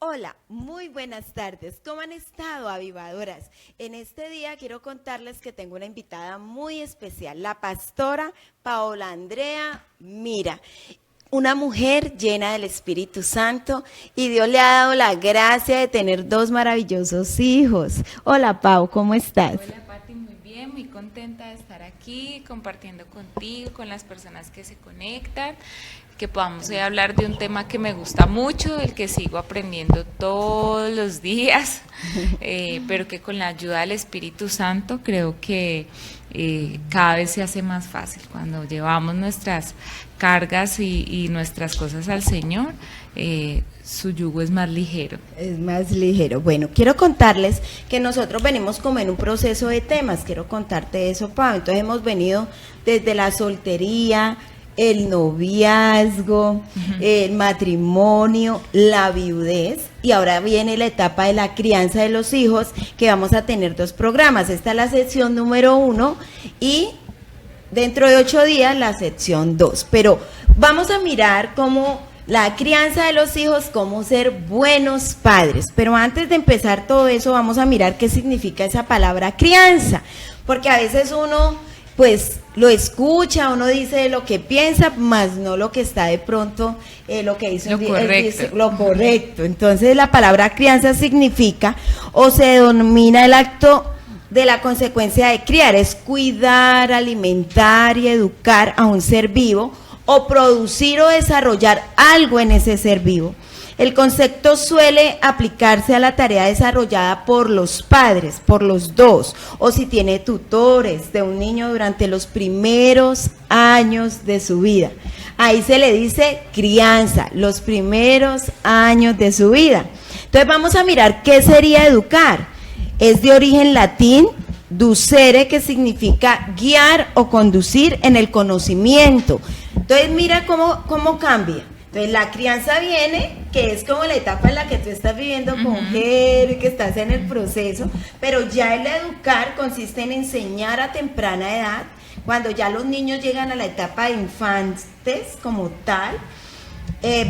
Hola, muy buenas tardes. ¿Cómo han estado, avivadoras? En este día quiero contarles que tengo una invitada muy especial, la pastora Paola Andrea Mira, una mujer llena del Espíritu Santo, y Dios le ha dado la gracia de tener dos maravillosos hijos. Hola, Pau, ¿cómo estás? Hola Pati, muy bien, muy contenta de estar aquí compartiendo contigo, con las personas que se conectan, que podamos hoy hablar de un tema que me gusta mucho, del que sigo aprendiendo todos los días, pero que con la ayuda del Espíritu Santo creo que cada vez se hace más fácil cuando llevamos nuestras cargas y nuestras cosas al Señor. Su yugo es más ligero. Es más ligero. Bueno, quiero contarles que nosotros venimos como en un proceso de temas. Quiero contarte eso, Pau. Entonces hemos venido desde la soltería, el noviazgo, el matrimonio, la viudez, y ahora viene la etapa de la crianza de los hijos, que vamos a tener dos programas. Esta es la sección número 1 y dentro de 8 días la sección 2. Pero vamos a mirar cómo la crianza de los hijos, cómo ser buenos padres. Pero antes de empezar todo eso, vamos a mirar qué significa esa palabra crianza, porque a veces uno pues lo escucha, uno dice lo que piensa, más no lo que está de pronto, lo que dice lo correcto. Entonces la palabra crianza significa o se denomina el acto de la consecuencia de criar, es cuidar, alimentar y educar a un ser vivo, o producir o desarrollar algo en ese ser vivo. El concepto suele aplicarse a la tarea desarrollada por los padres, por los dos, o si tiene tutores de un niño durante los primeros años de su vida. Ahí se le dice crianza, los primeros años de su vida. Entonces vamos a mirar qué sería educar. Es de origen latín, ducere, que significa guiar o conducir en el conocimiento. Entonces mira cómo cambia. Entonces la crianza viene, que es como la etapa en la que tú estás viviendo con mujer, que estás en el proceso, pero ya el educar consiste en enseñar a temprana edad, cuando ya los niños llegan a la etapa de infantes como tal,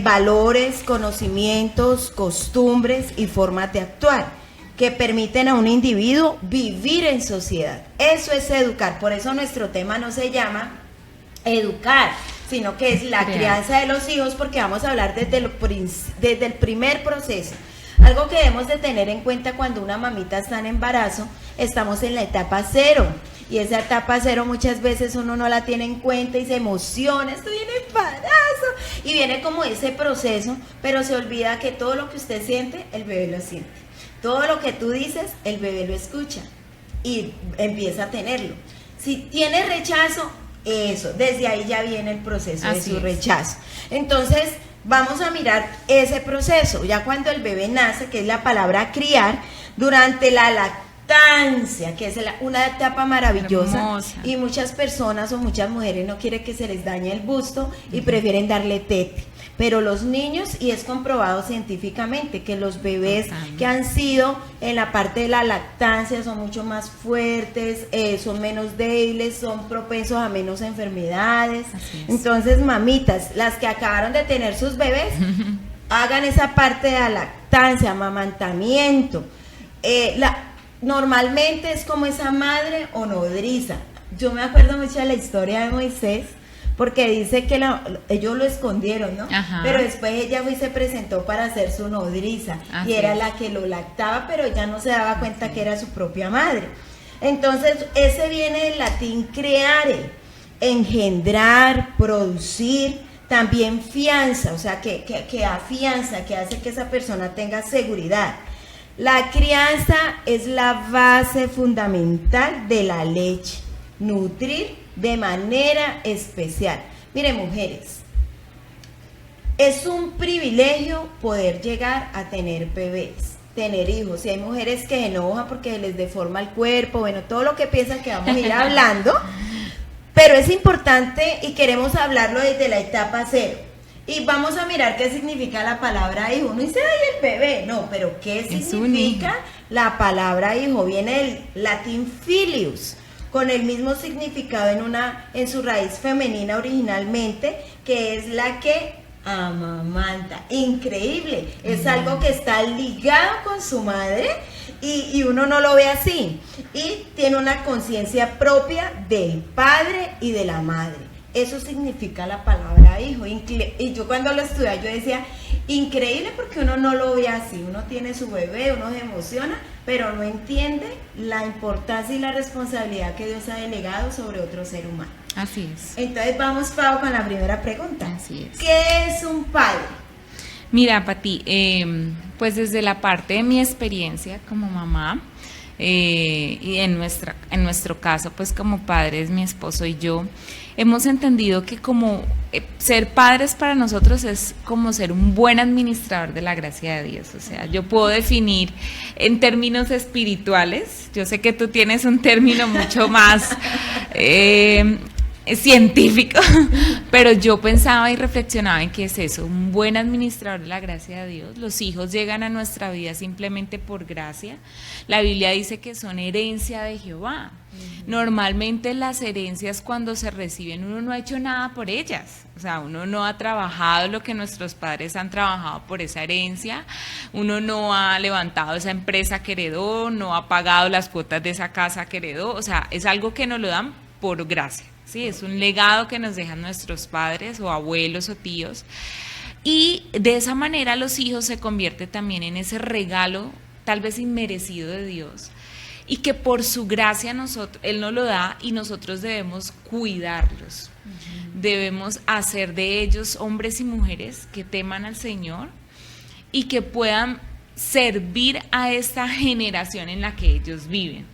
valores, conocimientos, costumbres y formas de actuar, que permiten a un individuo vivir en sociedad. Eso es educar, por eso nuestro tema no se llama educar, sino que es la crianza de los hijos, porque vamos a hablar desde el primer proceso. Algo que debemos de tener en cuenta: cuando una mamita está en embarazo, estamos en la etapa 0, y esa etapa 0 muchas veces uno no la tiene en cuenta y se emociona, estoy en embarazo, y viene como ese proceso, pero se olvida que todo lo que usted siente, el bebé lo siente. Todo lo que tú dices, el bebé lo escucha y empieza a tenerlo. Si tiene rechazo, eso, desde ahí ya viene el proceso de su rechazo. Entonces, vamos a mirar ese proceso. Ya cuando el bebé nace, que es la palabra criar, durante la lactancia, que es una etapa maravillosa, hermosa. Y muchas personas o muchas mujeres no quieren que se les dañe el busto y prefieren darle tete. Pero los niños, y es comprobado científicamente, que los bebés que han sido en la parte de la lactancia son mucho más fuertes, son menos débiles, son propensos a menos enfermedades. Entonces, mamitas, las que acabaron de tener sus bebés, hagan esa parte de la lactancia, amamantamiento. Normalmente es como esa madre o nodriza. Yo me acuerdo mucho de la historia de Moisés, porque dice que ellos lo escondieron, ¿no? Ajá. Pero después ella fue y se presentó para ser su nodriza, y era la que lo lactaba, pero ella no se daba cuenta que era su propia madre. Entonces, ese viene del latín creare, engendrar, producir, también fianza, o sea, que da fianza, que hace que esa persona tenga seguridad. La crianza es la base fundamental de la leche, nutrir de manera especial. Miren, mujeres, es un privilegio poder llegar a tener bebés, tener hijos. Y hay mujeres que se enojan porque les deforma el cuerpo, bueno, todo lo que piensan que vamos a ir hablando, pero es importante y queremos hablarlo desde la etapa 0. Y vamos a mirar qué significa la palabra hijo. Uno dice, ay, el bebé. No, pero ¿qué significa la palabra hijo? Viene del latín filius, con el mismo significado en su raíz femenina originalmente, que es la que amamanta. Increíble, es algo que está ligado con su madre y uno no lo ve así. Y tiene una conciencia propia del padre y de la madre. Eso significa la palabra hijo. Y yo cuando lo estudiaba yo decía, increíble porque uno no lo ve así. Uno tiene su bebé, uno se emociona, pero no entiende la importancia y la responsabilidad que Dios ha delegado sobre otro ser humano. Así es. Entonces vamos, Pau, con la primera pregunta. Así es. ¿Qué es un padre? Mira, Pati, pues desde la parte de mi experiencia como mamá, y en nuestro caso, pues como padres, mi esposo y yo, hemos entendido que como ser padres para nosotros es como ser un buen administrador de la gracia de Dios. O sea, yo puedo definir en términos espirituales, yo sé que tú tienes un término mucho más científico, pero yo pensaba y reflexionaba en qué es eso, un buen administrador de la gracia de Dios. Los hijos llegan a nuestra vida simplemente por gracia. La Biblia dice que son herencia de Jehová. Normalmente las herencias cuando se reciben uno no ha hecho nada por ellas, o sea, uno no ha trabajado lo que nuestros padres han trabajado por esa herencia, uno no ha levantado esa empresa que heredó, no ha pagado las cuotas de esa casa que heredó, o sea, es algo que nos lo dan por gracia. Sí, es un legado que nos dejan nuestros padres o abuelos o tíos, y de esa manera los hijos se convierten también en ese regalo tal vez inmerecido de Dios, y que por su gracia Él nos lo da y nosotros debemos cuidarlos. Debemos hacer de ellos hombres y mujeres que teman al Señor y que puedan servir a esta generación en la que ellos viven.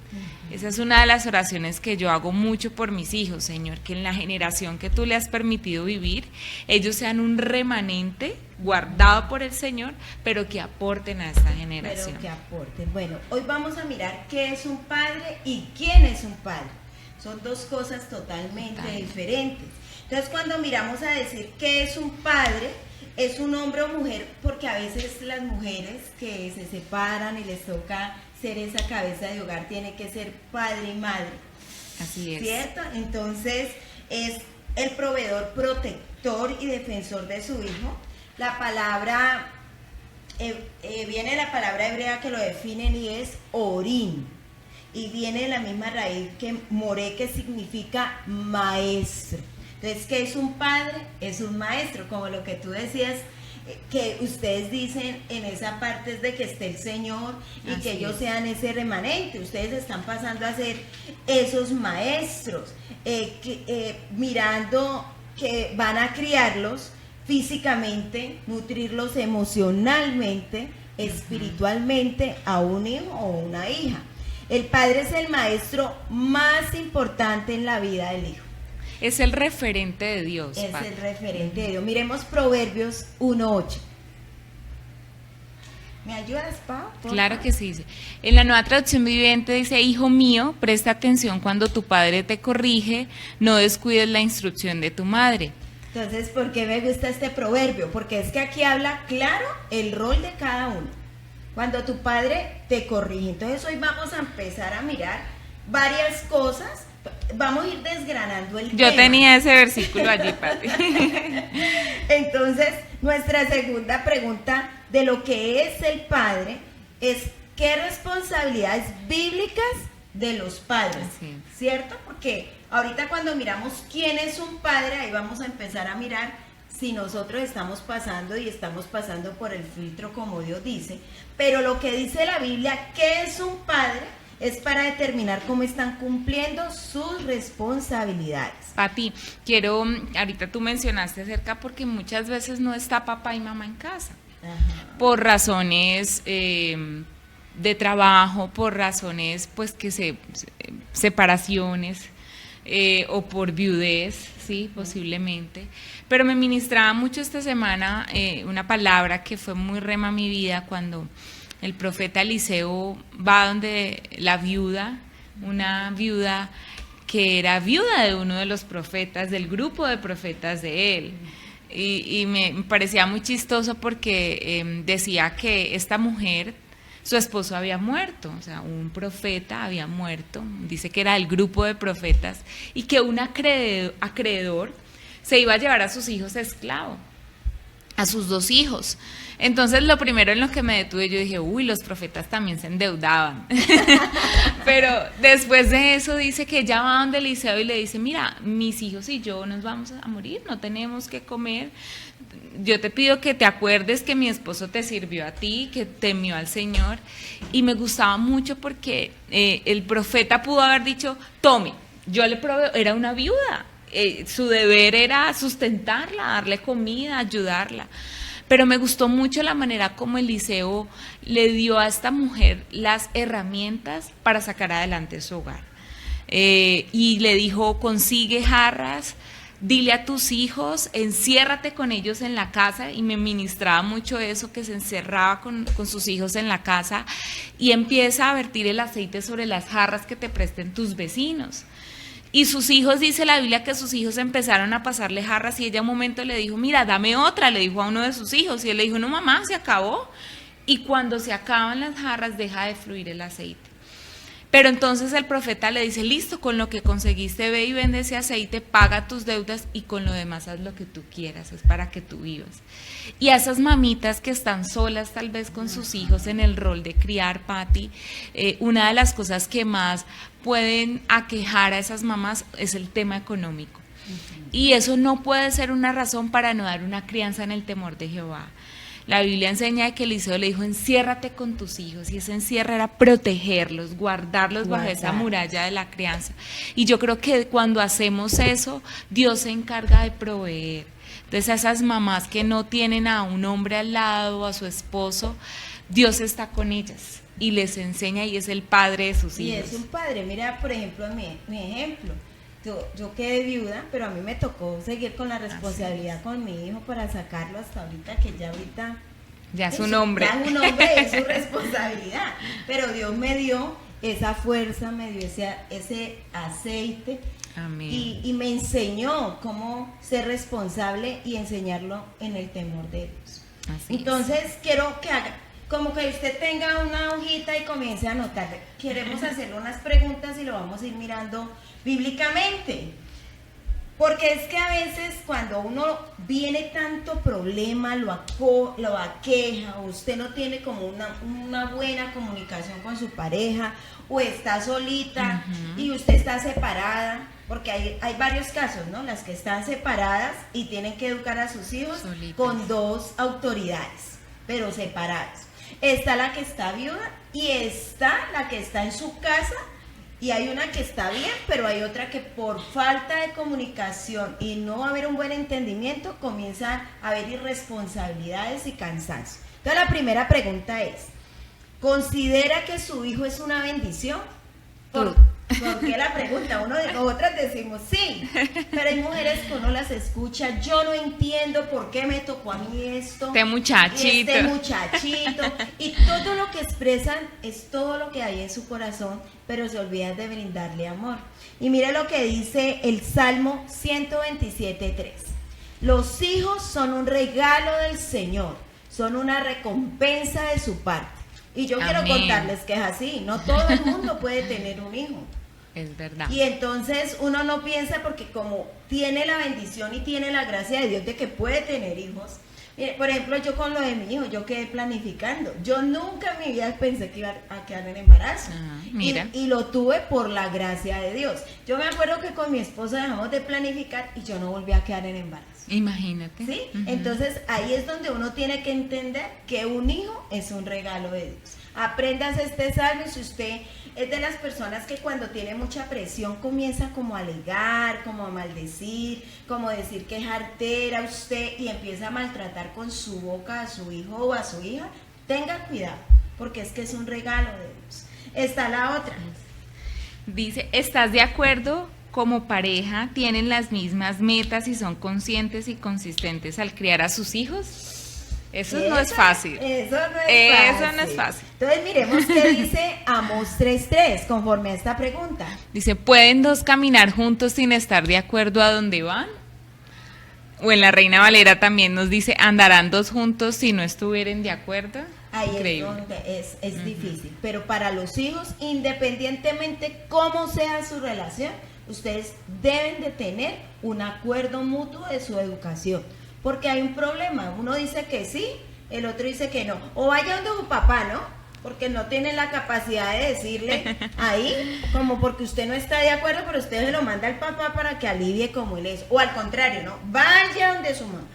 Esa es una de las oraciones que yo hago mucho por mis hijos, Señor, que en la generación que tú le has permitido vivir, ellos sean un remanente guardado por el Señor, pero que aporten a esta generación. Pero que aporten. Bueno, hoy vamos a mirar qué es un padre y quién es un padre. Son dos cosas totalmente diferentes. Entonces, cuando miramos a decir qué es un padre, es un hombre o mujer, porque a veces las mujeres que se separan y les toca ser esa cabeza de hogar, tiene que ser padre y madre. Así es. ¿Cierto? Entonces, es el proveedor, protector y defensor de su hijo. La palabra, viene la palabra hebrea que lo definen y es orín. Y viene de la misma raíz que moré, que significa maestro. Entonces, ¿qué es un padre? Es un maestro, como lo que tú decías, que ustedes dicen en esa parte es de que esté el Señor y así que ellos sean ese remanente. Ustedes están pasando a ser esos maestros, mirando que van a criarlos físicamente, nutrirlos emocionalmente, espiritualmente a un hijo o una hija. El padre es el maestro más importante en la vida del hijo. Es el referente de Dios. Es el referente de Dios. Miremos Proverbios 1:8. ¿Me ayudas, Pau? Claro que sí. En la Nueva Traducción Viviente dice: hijo mío, presta atención cuando tu padre te corrige, no descuides la instrucción de tu madre. Entonces, ¿por qué me gusta este proverbio? Porque es que aquí habla claro el rol de cada uno. Cuando tu padre te corrige. Entonces, hoy vamos a empezar a mirar varias cosas. Vamos a ir desgranando el tema. Yo tenía ese versículo allí, Pati. Entonces, nuestra segunda pregunta de lo que es el padre es ¿qué responsabilidades bíblicas de los padres? Sí. ¿Cierto? Porque ahorita cuando miramos quién es un padre, ahí vamos a empezar a mirar si nosotros estamos pasando y estamos pasando por el filtro como Dios dice. Pero lo que dice la Biblia, ¿qué es un padre? Es para determinar cómo están cumpliendo sus responsabilidades. Pati, ahorita tú mencionaste acerca porque muchas veces no está papá y mamá en casa. Ajá. Por razones de trabajo, por razones pues separaciones o por viudez, sí, posiblemente. Pero me ministraba mucho esta semana una palabra que fue muy rema a mi vida cuando el profeta Eliseo va donde la viuda, una viuda que era viuda de uno de los profetas, del grupo de profetas de él. Y me parecía muy chistoso porque decía que esta mujer, su esposo había muerto, o sea, un profeta había muerto, dice que era del grupo de profetas, y que un acreedor se iba a llevar a sus hijos esclavos. a sus 2 hijos. Entonces lo primero en lo que me detuve, yo dije, uy, los profetas también se endeudaban. Pero después de eso dice que ella va donde Eliseo y le dice, mira, mis hijos y yo nos vamos a morir, no tenemos que comer. Yo te pido que te acuerdes que mi esposo te sirvió a ti, que temió al Señor. Y me gustaba mucho porque el profeta pudo haber dicho, tome, yo le proveo, era una viuda. Su deber era sustentarla, darle comida, ayudarla. Pero me gustó mucho la manera como Eliseo le dio a esta mujer las herramientas para sacar adelante su hogar. Y le dijo, consigue jarras, dile a tus hijos, enciérrate con ellos en la casa, y me ministraba mucho eso, que se encerraba con sus hijos en la casa, y empieza a vertir el aceite sobre las jarras que te presten tus vecinos. Y sus hijos, dice la Biblia que sus hijos empezaron a pasarle jarras, y ella un momento le dijo, mira, dame otra, le dijo a uno de sus hijos, y él le dijo, no mamá, se acabó. Y cuando se acaban las jarras deja de fluir el aceite. Pero entonces el profeta le dice, listo, con lo que conseguiste ve y vende ese aceite, paga tus deudas y con lo demás haz lo que tú quieras, es para que tú vivas. Y a esas mamitas que están solas tal vez con sus hijos en el rol de criar, Pati, una de las cosas que más pueden aquejar a esas mamás es el tema económico. Y eso no puede ser una razón para no dar una crianza en el temor de Jehová. La Biblia enseña que Eliseo le dijo, enciérrate con tus hijos, y ese encierro era protegerlos, guardarlos bajo esa muralla de la crianza. Y yo creo que cuando hacemos eso, Dios se encarga de proveer. Entonces a esas mamás que no tienen a un hombre al lado, a su esposo, Dios está con ellas y les enseña, y es el padre de sus hijos. Y es un padre, mira por ejemplo mi ejemplo. Yo quedé viuda, pero a mí me tocó seguir con la responsabilidad con mi hijo para sacarlo hasta ahorita, que ya es un hombre. Ya es un hombre, es su responsabilidad. Pero Dios me dio esa fuerza, me dio ese aceite. Amén. Y me enseñó cómo ser responsable y enseñarlo en el temor de Dios. Así Entonces quiero que haga, como que usted tenga una hojita y comience a anotar. Queremos hacerle unas preguntas y lo vamos a ir mirando bíblicamente, porque es que a veces cuando uno viene tanto problema, lo aqueja, o usted no tiene como una buena comunicación con su pareja, o está solita y usted está separada, porque hay varios casos, ¿no? Las que están separadas y tienen que educar a sus hijos solitas, con 2 autoridades, pero separadas. Está la que está viuda y está la que está en su casa. Y hay una que está bien, pero hay otra que por falta de comunicación y no haber un buen entendimiento, comienza a haber irresponsabilidades y cansancio. Entonces la primera pregunta es, ¿considera que su hijo es una bendición? ¿Por qué la pregunta? Nosotras decimos sí, pero hay mujeres que uno las escucha, yo no entiendo por qué me tocó a mí esto. Este muchachito. Y todo lo que expresan es todo lo que hay en su corazón, pero se olvidan de brindarle amor. Y mire lo que dice el Salmo 127:3. Los hijos son un regalo del Señor, son una recompensa de su parte. Y yo quiero contarles que es así, no todo el mundo puede tener un hijo. Es verdad. Y entonces uno no piensa, porque como tiene la bendición y tiene la gracia de Dios de que puede tener hijos. Mire, por ejemplo, yo con lo de mi hijo, yo quedé planificando. Yo nunca en mi vida pensé que iba a quedar en embarazo. Mira. Y lo tuve por la gracia de Dios. Yo me acuerdo que con mi esposo dejamos de planificar y yo no volví a quedar en embarazo. Imagínate. ¿Sí? Entonces ahí es donde uno tiene que entender que un hijo es un regalo de Dios. Apréndase este salmo. Si usted es de las personas que cuando tiene mucha presión comienza como a alegar, como a maldecir, como decir que es artera usted y empieza a maltratar con su boca a su hijo o a su hija, tenga cuidado, porque es que es un regalo de Dios. Está la otra. Dice, ¿estás de acuerdo? Como pareja, ¿tienen las mismas metas y son conscientes y consistentes al criar a sus hijos? Eso no es fácil. Eso no es fácil. Entonces miremos qué dice Amós 3:3 conforme a esta pregunta. Dice, ¿pueden 2 caminar juntos sin estar de acuerdo a dónde van? O en la Reina Valera también nos dice, ¿andarán 2 juntos si no estuvieran de acuerdo? Ahí Increíble. es donde es difícil. Pero para los hijos, independientemente cómo sea su relación, ustedes deben de tener un acuerdo mutuo de su educación. porque hay un problema, uno dice que sí, el otro dice que no, o vaya donde su papá, ¿no? Porque no tiene la capacidad de decirle ahí, como porque usted no está de acuerdo, pero usted se lo manda al papá para que alivie como él es, o al contrario, ¿no? Vaya donde su mamá,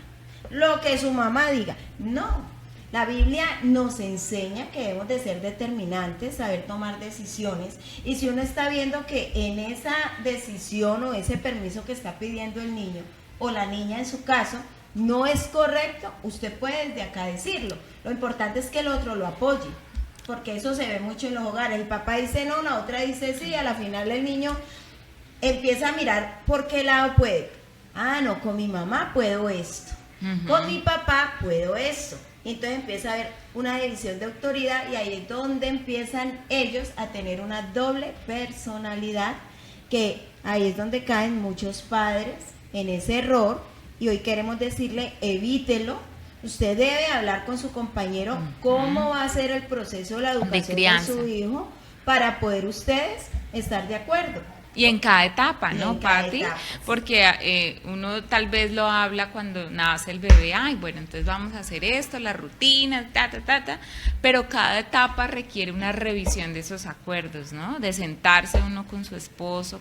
lo que su mamá diga, no. La Biblia nos enseña que debemos de ser determinantes, saber tomar decisiones, y si uno está viendo que en esa decisión o ese permiso que está pidiendo el niño o la niña en su caso no es correcto, usted puede desde acá decirlo. Lo importante es que el otro lo apoye, porque eso se ve mucho en los hogares. El papá dice no, la otra dice sí, a la final el niño empieza a mirar por qué lado puede. Ah, no, con mi mamá puedo esto, con mi papá puedo esto. Y entonces empieza a haber una división de autoridad, y ahí es donde empiezan ellos a tener una doble personalidad, que ahí es donde caen muchos padres en ese error, y hoy queremos decirle, evítelo. Usted debe hablar con su compañero cómo va a ser el proceso de la educación de su hijo para poder ustedes estar de acuerdo. Y en cada etapa, ¿no, Pati? Porque uno tal vez lo habla cuando nace el bebé, ay, bueno, entonces vamos a hacer esto, la rutina, pero cada etapa requiere una revisión de esos acuerdos, ¿no? De sentarse uno con su esposo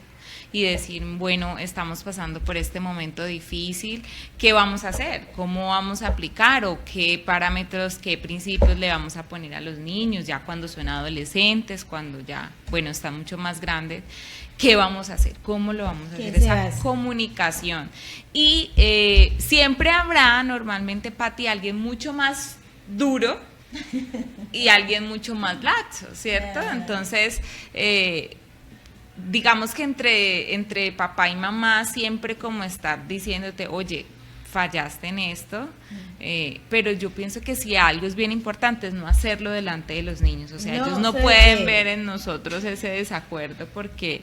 y decir, bueno, estamos pasando por este momento difícil, ¿qué vamos a hacer? ¿Cómo vamos a aplicar? ¿O qué parámetros, qué principios le vamos a poner a los niños ya cuando son adolescentes, cuando ya, bueno, están mucho más grandes? ¿Qué vamos a hacer? ¿Cómo lo vamos a hacer? Esa comunicación. Y siempre habrá, normalmente, Pati, alguien mucho más duro y alguien mucho más laxo, ¿cierto? Entonces, digamos que entre papá y mamá siempre como estar diciéndote, oye, fallaste en esto, pero yo pienso que si algo es bien importante es no hacerlo delante de los niños, o sea, ellos no pueden ver en nosotros ese desacuerdo, porque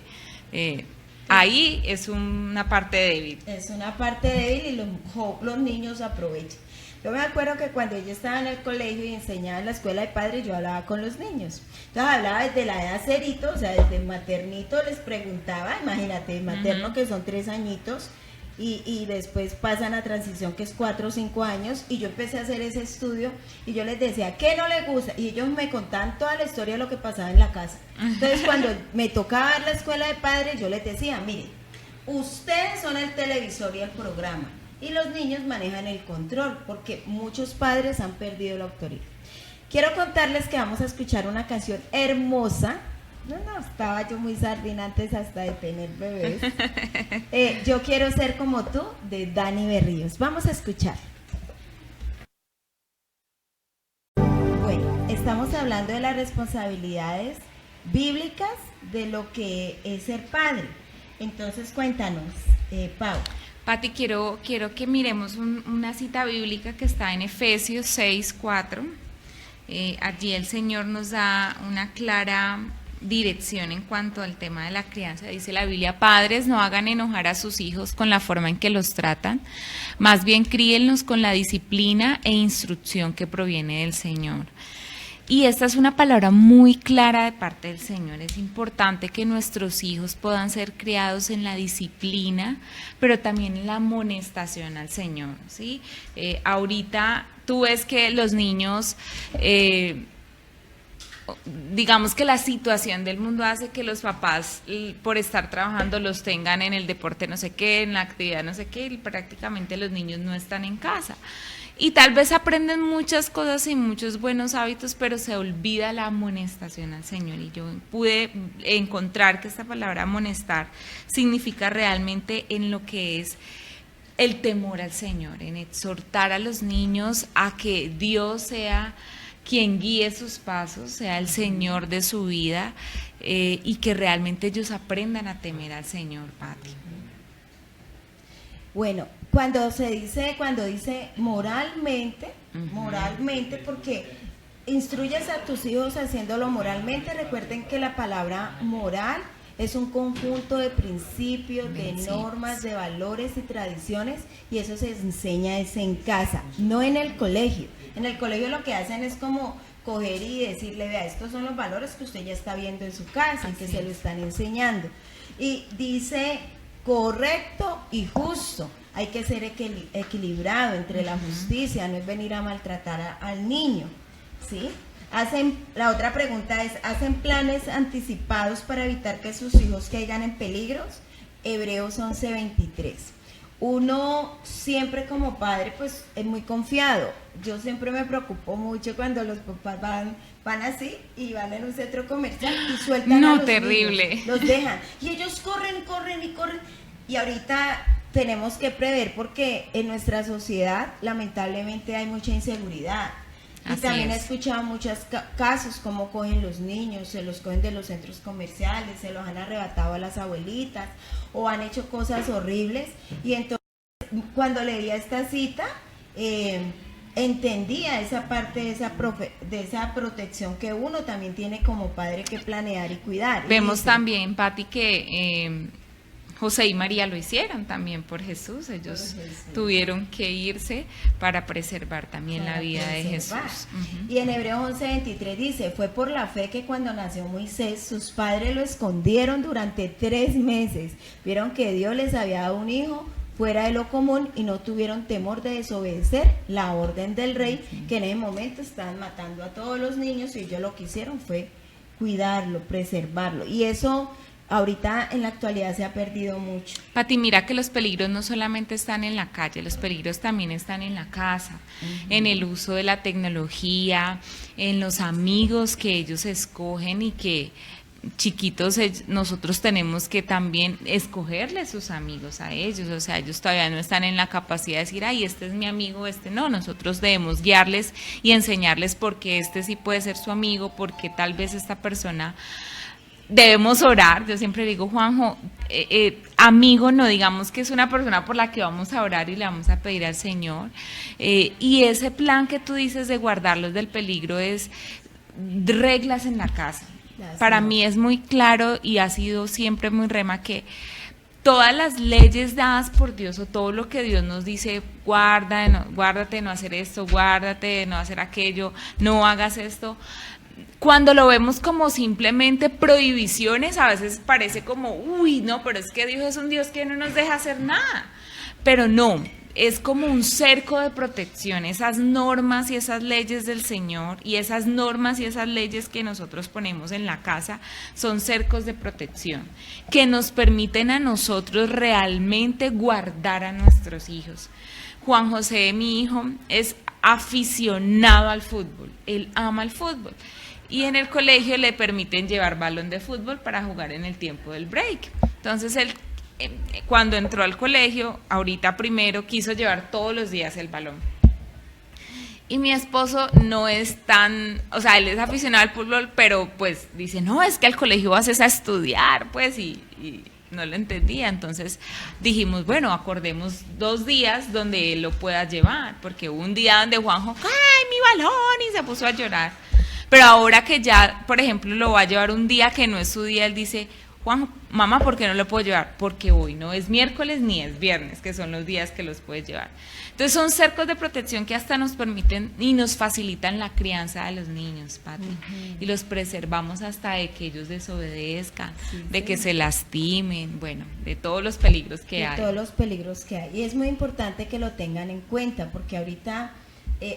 ahí es una parte débil. Es una parte débil y los niños aprovechan. Yo me acuerdo que cuando yo estaba en el colegio y enseñaba en la escuela de padres, yo hablaba con los niños. Entonces hablaba desde la edad cerito, o sea, desde maternito les preguntaba, imagínate, materno que son 3 añitos, y después pasan a transición que es 4 o 5 años, y yo empecé a hacer ese estudio y yo les decía, ¿qué no les gusta? Y ellos me contaban toda la historia de lo que pasaba en la casa. Entonces cuando me tocaba ver la escuela de padres, yo les decía, miren, ustedes son el televisor y el programa, y los niños manejan el control, porque muchos padres han perdido la autoridad. Quiero contarles que vamos a escuchar una canción hermosa. No, estaba yo muy sardina antes hasta de tener bebés. Yo quiero ser como tú, de Dani Berríos. Vamos a escuchar. Bueno, estamos hablando de las responsabilidades bíblicas de lo que es ser padre. Entonces cuéntanos, Pau. Pati, quiero que miremos una cita bíblica que está en Efesios 6:4. Allí el Señor nos da una clara dirección en cuanto al tema de la crianza. Dice la Biblia, padres, no hagan enojar a sus hijos con la forma en que los tratan, más bien críenlos con la disciplina e instrucción que proviene del Señor. Y esta es una palabra muy clara de parte del Señor. Es importante que nuestros hijos puedan ser criados en la disciplina, pero también en la amonestación al Señor, ¿sí? Ahorita tú ves que los niños, digamos que la situación del mundo hace que los papás, por estar trabajando, los tengan en el deporte no sé qué, en la actividad no sé qué, y prácticamente los niños no están en casa. Y tal vez aprenden muchas cosas y muchos buenos hábitos, pero se olvida la amonestación al Señor. Y yo pude encontrar que esta palabra amonestar significa realmente en lo que es el temor al Señor, en exhortar a los niños a que Dios sea quien guíe sus pasos, sea el Señor de su vida, y que realmente ellos aprendan a temer al Señor, Pati. Bueno, cuando dice moralmente, moralmente, porque instruyes a tus hijos haciéndolo moralmente. Recuerden que la palabra moral es un conjunto de principios, de normas, de valores y tradiciones, y eso se enseña es en casa, no en el colegio. En el colegio lo que hacen es como coger y decirle, vea, estos son los valores que usted ya está viendo en su casa y que se lo están enseñando. Y dice correcto y justo. hay que ser equilibrado entre la justicia, no es venir a maltratar al niño, ¿sí? La otra pregunta es, ¿hacen planes anticipados para evitar que sus hijos caigan en peligros? Hebreos 11:23. Uno siempre como padre pues es muy confiado. Yo siempre me preocupo mucho cuando los papás van así y van en un centro comercial y sueltan a los terrible. niños, los dejan y ellos corren. Y ahorita tenemos que prever porque en nuestra sociedad lamentablemente hay mucha inseguridad. Y también he escuchado muchos casos como cogen los niños, se los cogen de los centros comerciales, se los han arrebatado a las abuelitas o han hecho cosas horribles. Y entonces cuando leía esta cita entendía esa parte de esa protección que uno también tiene como padre que planear y cuidar. Vemos también, Pati, que José y María lo hicieron también por Jesús. Ellos tuvieron que irse para preservar también la vida de Jesús. Y en Hebreos 11:23 dice, fue por la fe que cuando nació Moisés, sus padres lo escondieron durante 3 meses. Vieron que Dios les había dado un hijo fuera de lo común y no tuvieron temor de desobedecer la orden del rey, que en ese momento estaban matando a todos los niños y ellos lo que hicieron fue cuidarlo, preservarlo. Y eso ahorita en la actualidad se ha perdido mucho. Pati, mira que los peligros no solamente están en la calle, los peligros también están en la casa, en el uso de la tecnología, en los amigos que ellos escogen y que chiquitos nosotros tenemos que también escogerle sus amigos a ellos, o sea, ellos todavía no están en la capacidad de decir, ay, este es mi amigo, este no, nosotros debemos guiarles y enseñarles por qué este sí puede ser su amigo, porque tal vez esta persona. Debemos orar, yo siempre digo, Juanjo, amigo, no digamos que es una persona por la que vamos a orar y le vamos a pedir al Señor, y ese plan que tú dices de guardarlos del peligro es reglas en la casa. Para mí es muy claro y ha sido siempre muy rema que todas las leyes dadas por Dios o todo lo que Dios nos dice, guárdate de no hacer esto, guárdate de no hacer aquello, no hagas esto. Cuando lo vemos como simplemente prohibiciones, a veces parece como, uy, no, pero es que Dios es un Dios que no nos deja hacer nada. Pero no, es como un cerco de protección, esas normas y esas leyes del Señor y esas normas y esas leyes que nosotros ponemos en la casa son cercos de protección que nos permiten a nosotros realmente guardar a nuestros hijos. Juan José, mi hijo, es aficionado al fútbol, él ama el fútbol. Y en el colegio le permiten llevar balón de fútbol para jugar en el tiempo del break. Entonces él, cuando entró al colegio, ahorita primero quiso llevar todos los días el balón. Y mi esposo no es tan, o sea, él es aficionado al fútbol, pero pues dice, no, es que al colegio vas a estudiar, pues, y no lo entendía. Entonces dijimos, bueno, acordemos 2 días donde él lo pueda llevar, porque hubo un día donde Juanjo, ¡ay, mi balón! Y se puso a llorar. Pero ahora que ya, por ejemplo, lo va a llevar un día que no es su día, él dice, Juan, mamá, ¿por qué no lo puedo llevar? Porque hoy no es miércoles ni es viernes, que son los días que los puedes llevar. Entonces son cercos de protección que hasta nos permiten y nos facilitan la crianza de los niños, Pati. Y los preservamos hasta de que ellos desobedezcan, de que se lastimen, bueno, de todos los peligros que hay. De todos los peligros que hay. Y es muy importante que lo tengan en cuenta, porque ahorita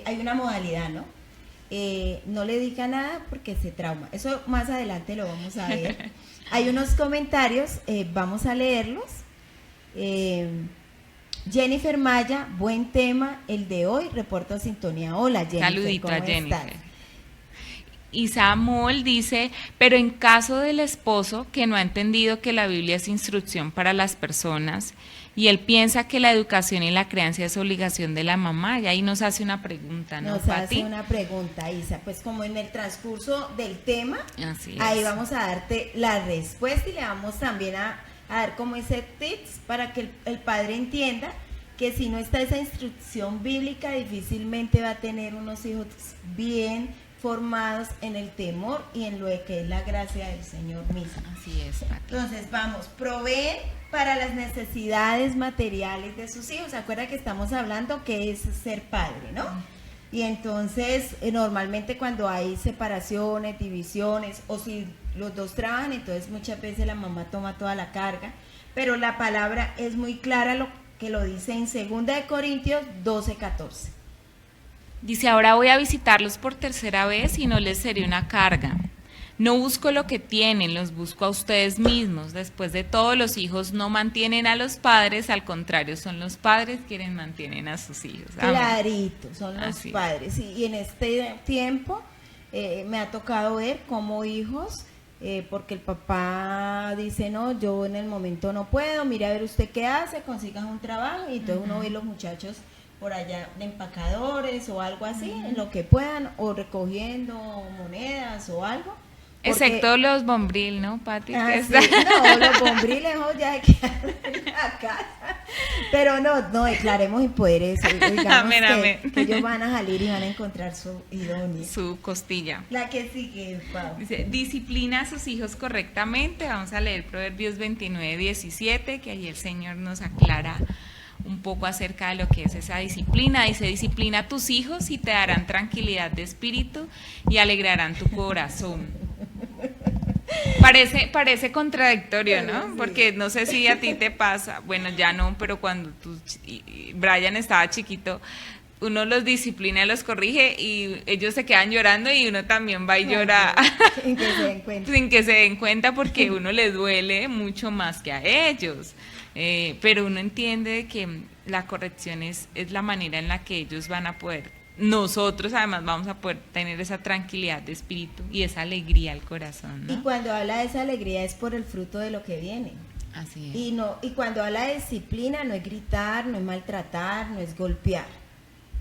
hay una modalidad, ¿no? No le diga nada porque se trauma. Eso más adelante lo vamos a ver. Hay unos comentarios, vamos a leerlos. Jennifer Maya, buen tema el de hoy, reporto sintonía. Hola Jennifer, saludito ¿cómo a Jennifer. estás? Y Samuel dice, pero en caso del esposo que no ha entendido que la Biblia es instrucción para las personas y él piensa que la educación y la crianza es obligación de la mamá, y ahí nos hace una pregunta, ¿no, Nos Pati? hace una pregunta, Isa, pues como en el transcurso del tema, Así ahí es. vamos a darte la respuesta y le vamos también a dar como ese tips para que el padre entienda que si no está esa instrucción bíblica, difícilmente va a tener unos hijos bien formados en el temor y en lo que es la gracia del Señor mismo. Así es, Pati. Entonces vamos, proveen para las necesidades materiales de sus hijos. Acuerda que estamos hablando que es ser padre, ¿no? Y entonces normalmente cuando hay separaciones, divisiones, o si los dos trabajan, entonces muchas veces la mamá toma toda la carga, pero la palabra es muy clara que lo dice en 2 Corintios 12:14. Dice, ahora voy a visitarlos por tercera vez y no les seré una carga. No busco lo que tienen, los busco a ustedes mismos. Después de todo, los hijos no mantienen a los padres, al contrario, son los padres quienes mantienen a sus hijos. Amén. Clarito, son los Así. padres. Y en este tiempo me ha tocado ver como hijos, porque el papá dice, no, yo en el momento no puedo, mire a ver usted qué hace, consigas un trabajo, y entonces uno ve los muchachos por allá de empacadores o algo así, en lo que puedan, o recogiendo monedas o algo. Excepto los Bombril, ¿no, Pati? Ah, Que sí. está- No, los bombriles ya hay que en la casa. Pero no, declaremos en poder eso. Digamos Amén, que, amén. que ellos van a salir y van a encontrar su idónea. Su costilla. La que sigue, Pau. Dice, disciplina a sus hijos correctamente. Vamos a leer Proverbios 29:17, que ahí el Señor nos aclara un poco acerca de lo que es esa disciplina. Dice, disciplina a tus hijos y te darán tranquilidad de espíritu y alegrarán tu corazón. Parece contradictorio, ¿no? Sí. Porque no sé si a ti te pasa, bueno, ya no, pero cuando Brian estaba chiquito, uno los disciplina, los corrige y ellos se quedan llorando y uno también va y llora Sin que se den cuenta. sin que se den cuenta porque uno les duele mucho más que a ellos. Pero uno entiende que la corrección es la manera en la que ellos van a poder, nosotros además vamos a poder tener esa tranquilidad de espíritu y esa alegría al corazón, ¿no? Y cuando habla de esa alegría es por el fruto de lo que viene. Así es. Y cuando habla de disciplina no es gritar, no es maltratar, no es golpear.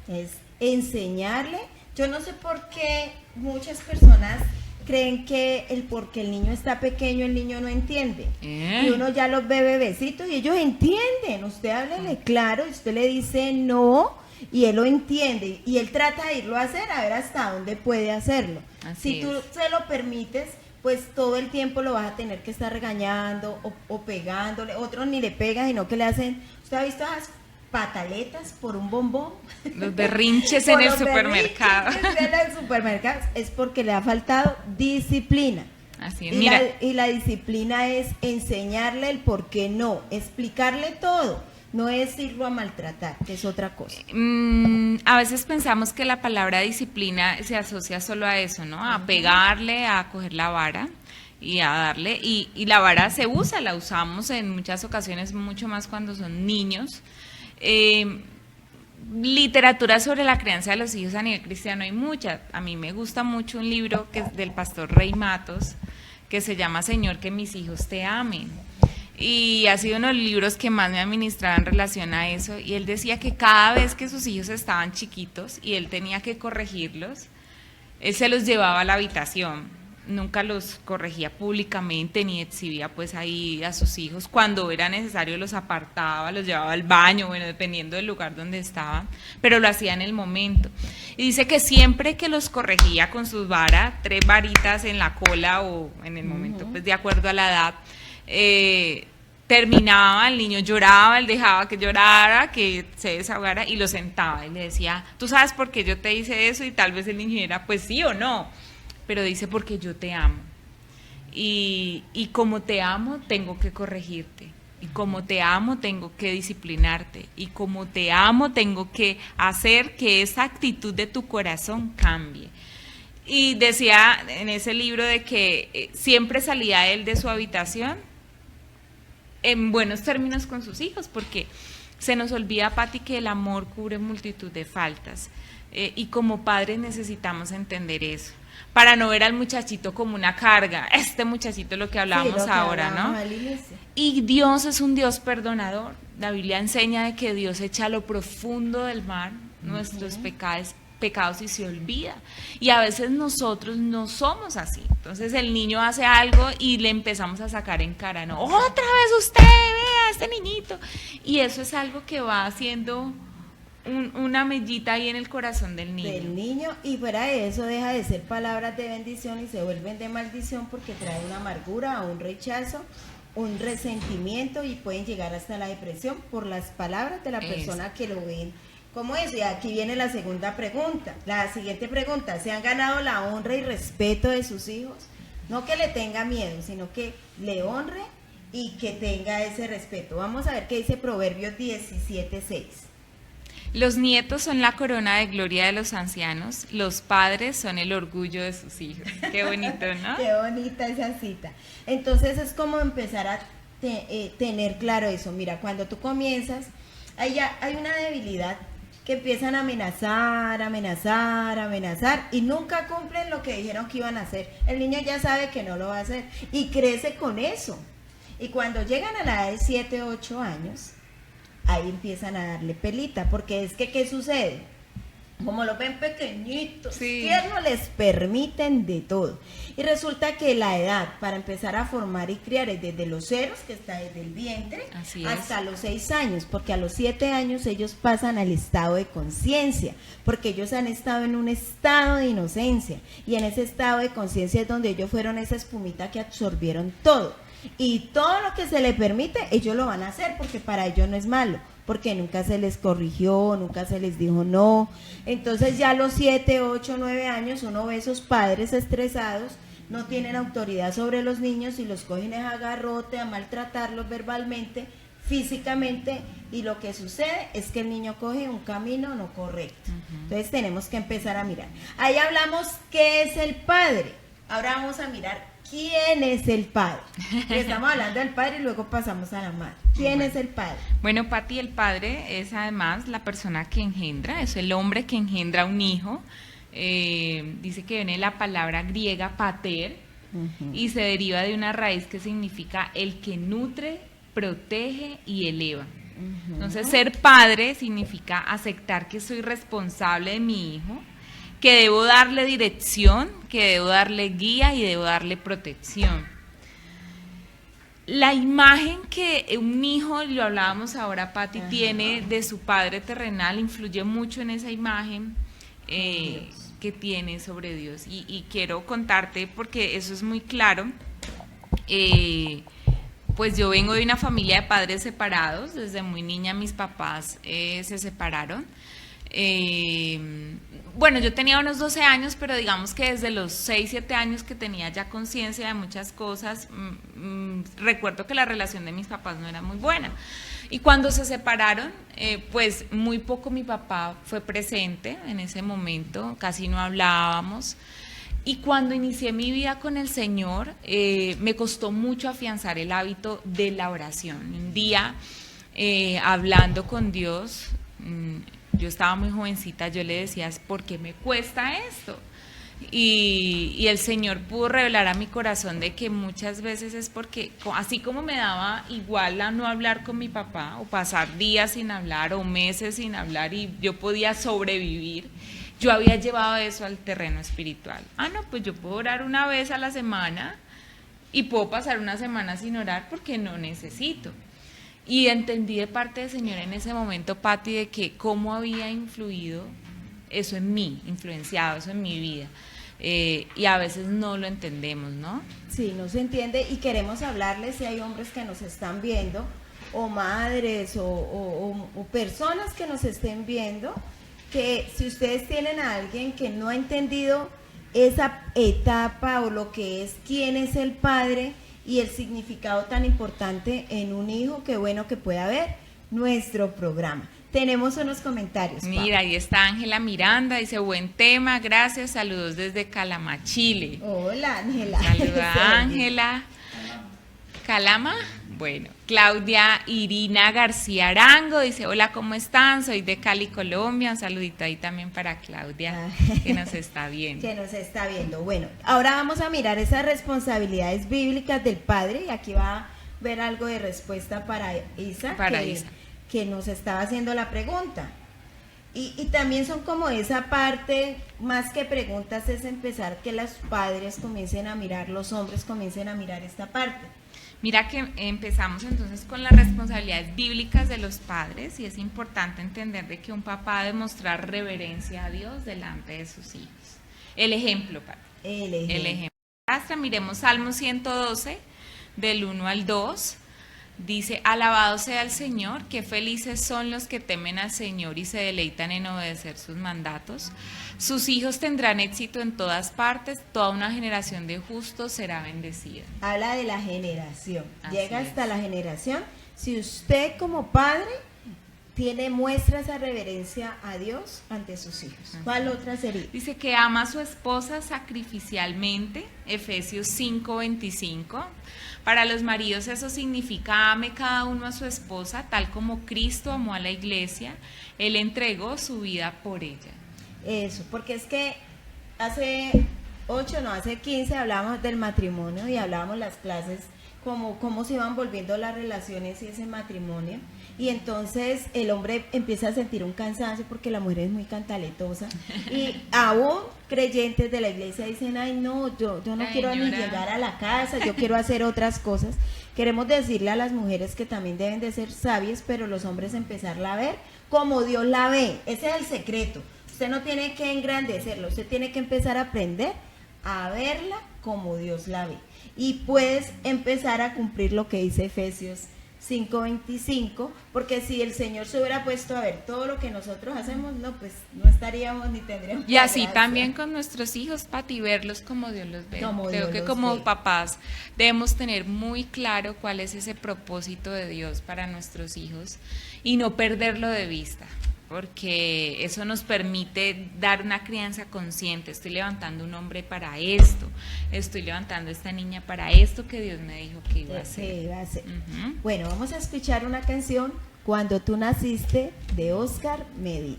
Es enseñarle. Yo no sé por qué muchas personas creen que porque el niño está pequeño, el niño no entiende. Y uno ya los ve bebecitos y ellos entienden. Usted háblele claro y usted le dice no y él lo entiende. Y él trata de irlo a hacer a ver hasta dónde puede hacerlo. Así Si tú es. se lo permites, pues todo el tiempo lo vas a tener que estar regañando o pegándole. Otros ni le pegan, sino que le hacen... ¿Usted ha visto esas pataletas por un bombón? Los berrinches en Por el los supermercado. berrinches que en el supermercado es porque le ha faltado disciplina. Así es, Y mira. la disciplina es enseñarle el por qué no, explicarle todo, no es irlo a maltratar, que es otra cosa. A veces pensamos que la palabra disciplina se asocia solo a eso, ¿no? A pegarle, a coger la vara y a darle. Y la vara se usa, la usamos en muchas ocasiones, mucho más cuando son niños. Literatura sobre la crianza de los hijos a nivel cristiano hay mucha. A mí me gusta mucho un libro que es del pastor Rey Matos, que se llama Señor, que mis hijos te amen. Y ha sido uno de los libros que más me ha ministrado en relación a eso. Y él decía que cada vez que sus hijos estaban chiquitos y él tenía que corregirlos, él se los llevaba a la habitación. Nunca los corregía públicamente ni exhibía pues ahí a sus hijos. Cuando era necesario los apartaba, los llevaba al baño, bueno, dependiendo del lugar donde estaban, pero lo hacía en el momento. Y dice que siempre que los corregía con sus varas, 3 varitas en la cola o en el momento pues de acuerdo a la edad, terminaba, el niño lloraba, él dejaba que llorara, que se desahogara y lo sentaba y le decía, ¿tú sabes por qué yo te hice eso? Y tal vez el niño era, pues sí o no, pero dice, porque yo te amo. Y como te amo, tengo que corregirte. Y como te amo, tengo que disciplinarte. Y como te amo, tengo que hacer que esa actitud de tu corazón cambie. Y decía en ese libro de que siempre salía él de su habitación en buenos términos con sus hijos, porque se nos olvida, Pati, que el amor cubre multitud de faltas. Y como padres necesitamos entender eso, para no ver al muchachito como una carga. Este muchachito, lo que hablábamos Sí, lo que ahora, hablábamos ¿no? al inicio. Y Dios es un Dios perdonador. La Biblia enseña de que Dios echa a lo profundo del mar nuestros pecados y se olvida. Y a veces nosotros no somos así. Entonces el niño hace algo y le empezamos a sacar en cara, ¿no? Otra vez usted, vea, este niñito. Y eso es algo que va haciendo una mellita ahí en el corazón del niño. Y fuera de eso deja de ser palabras de bendición y se vuelven de maldición porque trae una amargura o un rechazo, un resentimiento y pueden llegar hasta la depresión por las palabras de la persona que lo ven como eso. Y aquí viene la segunda pregunta, la siguiente pregunta: ¿se han ganado la honra y respeto de sus hijos? No que le tenga miedo, sino que le honre y que tenga ese respeto. Vamos a ver qué dice Proverbios 17:6. Los nietos son la corona de gloria de los ancianos, los padres son el orgullo de sus hijos. Qué bonito, ¿no? Qué bonita esa cita. Entonces es como empezar a tener claro eso. Mira, cuando tú comienzas, hay una debilidad que empiezan a amenazar y nunca cumplen lo que dijeron que iban a hacer. El niño ya sabe que no lo va a hacer y crece con eso. Y cuando llegan a la edad de 7, 8 años, ahí empiezan a darle pelita, porque es que, ¿qué sucede? Como los ven pequeñitos, sí, tiernos, les permiten de todo. Y resulta que la edad para empezar a formar y criar es desde los ceros, que está desde el vientre, hasta los 6 años, porque a los 7 años ellos pasan al estado de conciencia, porque ellos han estado en un estado de inocencia, y en ese estado de conciencia es donde ellos fueron esa espumita que absorbieron todo. Y todo lo que se les permite, ellos lo van a hacer, porque para ellos no es malo, porque nunca se les corrigió, nunca se les dijo no. Entonces ya a los 7, 8, 9 años uno ve esos padres estresados, no tienen autoridad sobre los niños y los cogen a garrote, a maltratarlos verbalmente, físicamente, y lo que sucede es que el niño coge un camino no correcto. Entonces tenemos que empezar a mirar. Ahí hablamos qué es el padre, ahora vamos a mirar ¿quién es el padre? Estamos hablando del padre y luego pasamos a la madre. ¿Quién es el padre? Bueno, Pati, el padre es además la persona que engendra, es el hombre que engendra un hijo. Dice que viene la palabra griega pater y se deriva de una raíz que significa el que nutre, protege y eleva. Entonces, ser padre significa aceptar que soy responsable de mi hijo, que debo darle dirección, que debo darle guía y debo darle protección. La imagen que un hijo, lo hablábamos ahora, Pati, tiene de su padre terrenal, influye mucho en esa imagen que tiene sobre Dios. Y quiero contarte, porque eso es muy claro, pues yo vengo de una familia de padres separados, desde muy niña mis papás se separaron. Bueno, yo tenía unos 12 años, pero digamos que desde los 6, 7 años que tenía ya conciencia de muchas cosas, recuerdo que la relación de mis papás no era muy buena. Y cuando se separaron, pues muy poco mi papá fue presente en ese momento, casi no hablábamos. Y cuando inicié mi vida con el Señor, me costó mucho afianzar el hábito de la oración. Un día, hablando con Dios, yo estaba muy jovencita, yo le decía, ¿por qué me cuesta esto? Y el Señor pudo revelar a mi corazón de que muchas veces es porque, así como me daba igual a no hablar con mi papá, o pasar días sin hablar, o meses sin hablar, y yo podía sobrevivir, yo había llevado eso al terreno espiritual. No, pues yo puedo orar una vez a la semana, y puedo pasar una semana sin orar porque no necesito. Y entendí de parte del Señor en ese momento, Pati, de que cómo había influido eso en mí, influenciado eso en mi vida. Y a veces no lo entendemos, ¿no? Sí, no se entiende, y queremos hablarles, si hay hombres que nos están viendo, o madres, o personas que nos estén viendo, que si ustedes tienen a alguien que no ha entendido esa etapa o lo que es, quién es el padre, y el significado tan importante en un hijo, qué bueno que pueda ver nuestro programa. Tenemos unos comentarios. Mira, ahí está Ángela Miranda, dice, buen tema, gracias, saludos desde Calama, Chile. Hola, Ángela. Saluda a Ángela. ¿Calama? Bueno, Claudia Irina García Arango dice, hola, ¿cómo están? Soy de Cali, Colombia. Un saludito ahí también para Claudia, que nos está viendo. Que nos está viendo. Bueno, ahora vamos a mirar esas responsabilidades bíblicas del padre, y aquí va a ver algo de respuesta para Isa, que nos estaba haciendo la pregunta. Y también son como esa parte, más que preguntas, es empezar que los padres comiencen a mirar, los hombres comiencen a mirar esta parte. Mira que empezamos entonces con las responsabilidades bíblicas de los padres, y es importante entender de que un papá ha de mostrar reverencia a Dios delante de sus hijos. El ejemplo, Pati. El ejemplo. Hasta miremos Salmo 112, del 1 al 2. Dice, alabado sea el Señor, qué felices son los que temen al Señor y se deleitan en obedecer sus mandatos. Sus hijos tendrán éxito en todas partes, toda una generación de justos será bendecida. Habla de la generación, Así llega es. hasta la generación. Si usted como padre muestra esa reverencia a Dios ante sus hijos. ¿Cuál otra sería? Dice que ama a su esposa sacrificialmente, Efesios 5:25. Para los maridos eso significa ame cada uno a su esposa, tal como Cristo amó a la iglesia, Él entregó su vida por ella. Eso, porque es que hace 15 hablábamos del matrimonio y hablábamos las clases, cómo se iban volviendo las relaciones y ese matrimonio. Y entonces el hombre empieza a sentir un cansancio porque la mujer es muy cantaletosa. Y aún creyentes de la iglesia dicen, ay no, yo no Ay, quiero ni señora. llegar a la casa, yo quiero hacer otras cosas. Queremos decirle a las mujeres que también deben de ser sabias, pero los hombres empezarla a ver como Dios la ve. Ese es el secreto. Usted no tiene que engrandecerlo, usted tiene que empezar a aprender a verla como Dios la ve. Y puedes empezar a cumplir lo que dice Efesios 5:25, porque si el Señor se hubiera puesto a ver todo lo que nosotros hacemos, no, pues no estaríamos ni tendríamos. Y la así gracia. también con nuestros hijos, Pati, verlos como Dios los ve. Como Creo Dios que los como ve. papás debemos tener muy claro cuál es ese propósito de Dios para nuestros hijos y no perderlo de vista, porque eso nos permite dar una crianza consciente. Estoy levantando un hombre para esto, estoy levantando a esta niña para esto que Dios me dijo que iba a hacer. Sí, va a ser. Ujú. Bueno, vamos a escuchar una canción, Cuando tú naciste, de Oscar Medina.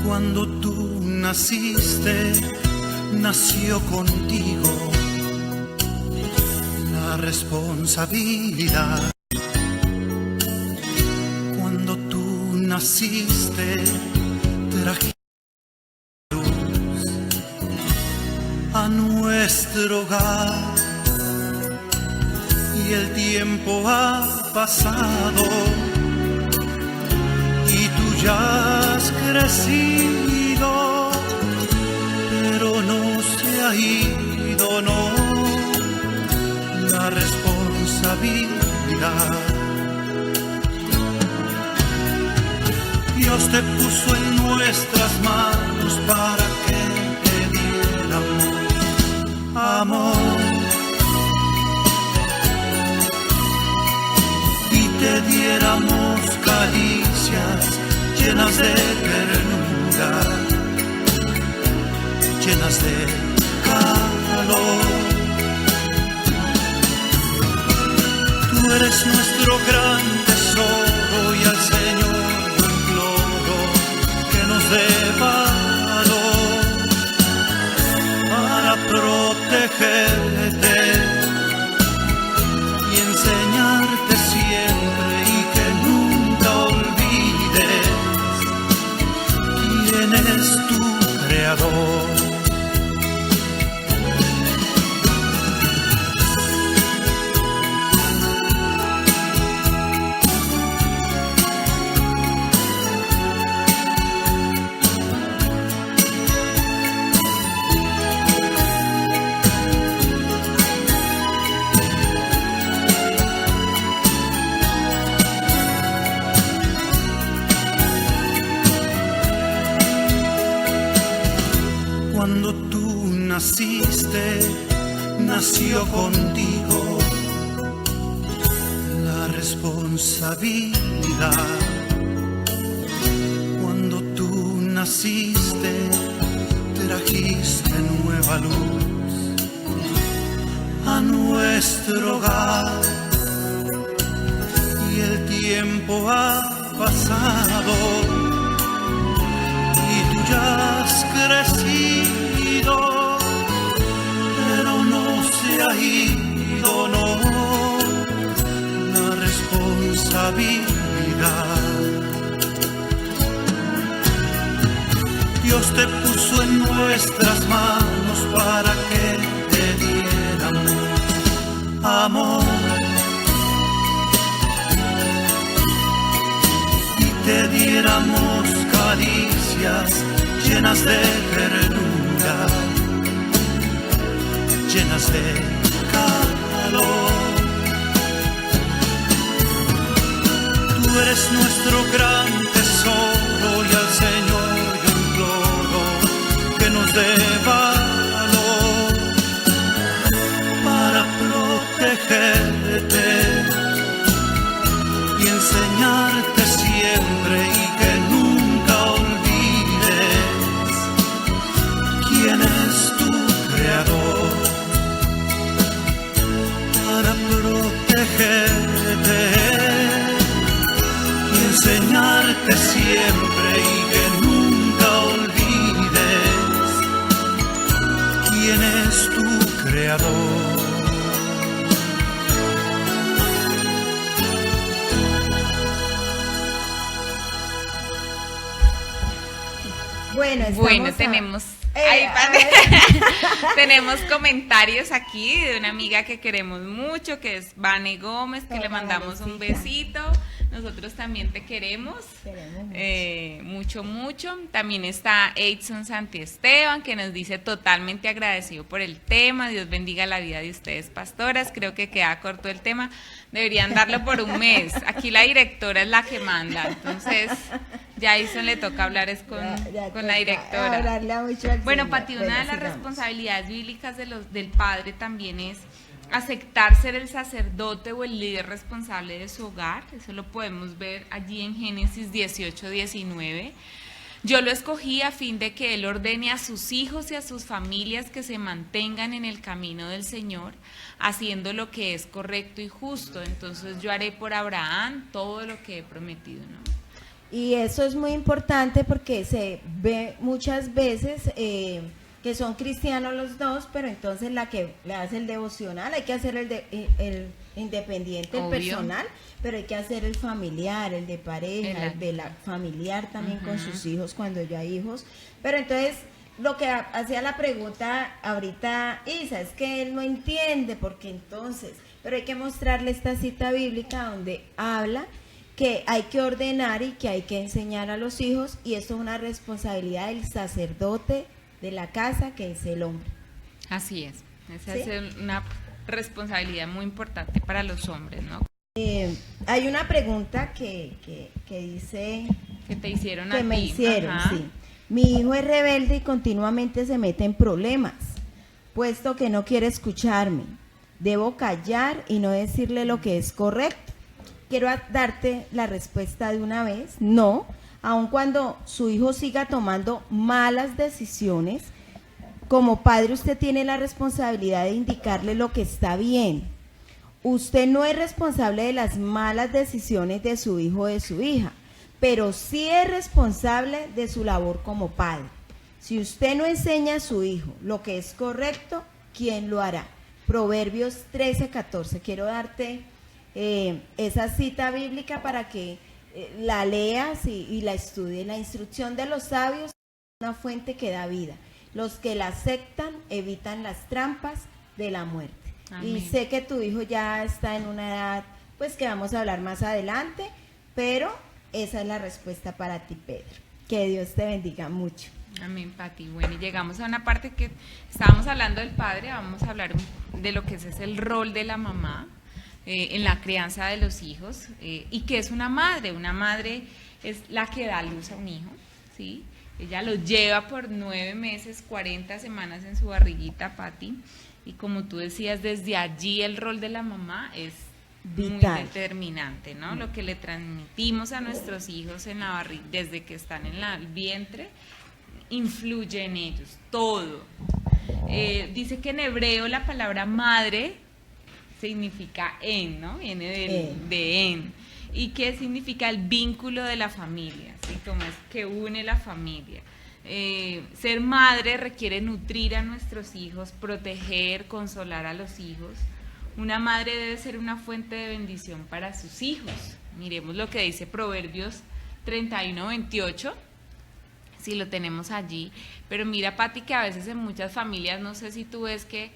Cuando tú naciste, nació contigo la responsabilidad. Cuando tú naciste, trajiste luz a nuestro hogar y el tiempo ha pasado. Y tú ya has crecido, pero no se ha ido, no, la responsabilidad. Dios te puso en nuestras manos para que te diéramos amor y te diéramos caricias llenas de ternura, llenas de calor. Tú eres nuestro gran tesoro y al Señor yo imploro que nos dé valor para protegerte y enseñarte siempre y que nunca olvides quién es tu creador. Cuando tú naciste, nació contigo la responsabilidad. Cuando tú naciste, trajiste nueva luz a nuestro hogar y el tiempo ha pasado. Y tú ya has crecido, pero no se ha ido, no, la vida. Dios te puso en nuestras manos para que te diéramos amor y te diéramos caricias llenas de ternura, llenas de calor. Tú eres nuestro gran tesoro y al Señor yo imploro que nos dé valor para protegerte y enseñarte siempre y que nunca olvides quién es tu Creador, para protegerte y enseñarte siempre y que nunca olvides quién es tu Creador. Bueno, tenemos Ay, tenemos comentarios aquí de una amiga que queremos mucho, que es Vane Gómez, que le mandamos un besito. Nosotros también te queremos mucho. También está Edson Santiesteban, que nos dice totalmente agradecido por el tema. Dios bendiga la vida de ustedes, pastoras. Creo que queda corto el tema. Deberían darlo por un mes. Aquí la directora es la que manda. Entonces, ya a Edson le toca hablar con la directora. Bueno, Pati, una de las responsabilidades bíblicas del padre también es aceptar ser el sacerdote o el líder responsable de su hogar. Eso lo podemos ver allí en Génesis 18:19. Yo lo escogí a fin de que él ordene a sus hijos y a sus familias que se mantengan en el camino del Señor, haciendo lo que es correcto y justo. Entonces yo haré por Abraham todo lo que he prometido, ¿no? Y eso es muy importante porque se ve muchas veces que son cristianos los dos, pero entonces la que le hace el devocional, hay que hacer el independiente, el personal, pero hay que hacer el familiar, el de pareja, el de la familiar también con sus hijos cuando ya hay hijos. Pero entonces lo que hacía la pregunta ahorita Isa es que él no entiende porque entonces, pero hay que mostrarle esta cita bíblica donde habla que hay que ordenar y que hay que enseñar a los hijos, y esto es una responsabilidad del sacerdote de la casa, que es el hombre. Así es, esa es una responsabilidad muy importante para los hombres, ¿no? Hay una pregunta que dice... Que te hicieron a ti. Que me hicieron, sí. Mi hijo es rebelde y continuamente se mete en problemas, puesto que no quiere escucharme. Debo callar y no decirle lo que es correcto. Quiero darte la respuesta de una vez. No, aun cuando su hijo siga tomando malas decisiones, como padre usted tiene la responsabilidad de indicarle lo que está bien. Usted no es responsable de las malas decisiones de su hijo o de su hija, pero sí es responsable de su labor como padre. Si usted no enseña a su hijo lo que es correcto, ¿quién lo hará? Proverbios 13:14. Quiero darte esa cita bíblica para que la leas y la estudies. La instrucción de los sabios es una fuente que da vida. Los que la aceptan evitan las trampas de la muerte. Amén. Y sé que tu hijo ya está en una edad, pues que vamos a hablar más adelante, pero esa es la respuesta para ti, Pedro. Que Dios te bendiga mucho. Amén, Pati. Bueno, y llegamos a una parte que estábamos hablando del padre, vamos a hablar de lo que es el rol de la mamá en la crianza de los hijos, y que es una madre. Una madre es la que da luz a un hijo, ¿sí? Ella lo lleva por 9 meses, 40 semanas en su barriguita, Pati, y como tú decías, desde allí el rol de la mamá es vital, muy determinante, ¿no? Lo que le transmitimos a nuestros hijos en la barriga, desde que están en el vientre, influye en ellos, todo. Dice que en hebreo la palabra madre significa en, ¿no? Viene de en. ¿Y qué significa el vínculo de la familia? ¿Sí? Como es que une la familia. Ser madre requiere nutrir a nuestros hijos, proteger, consolar a los hijos. Una madre debe ser una fuente de bendición para sus hijos, Miremos lo que dice Proverbios 31:28, si lo tenemos allí. Pero mira, Pati, que a veces en muchas familias, no sé si tú ves que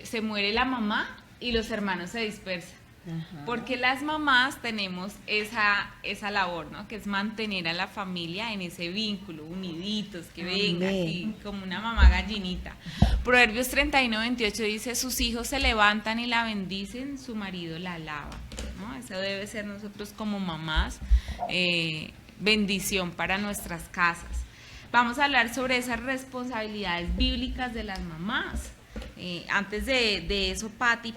se muere la mamá y los hermanos se dispersan. Ajá. Porque las mamás tenemos esa labor, ¿no? Que es mantener a la familia en ese vínculo, uniditos, que venga aquí, como una mamá gallinita. Proverbios 31:28 dice: sus hijos se levantan y la bendicen, su marido la alaba, ¿no? Eso debe ser nosotros como mamás, bendición para nuestras casas. Vamos a hablar sobre esas responsabilidades bíblicas de las mamás. Antes de eso, Pati,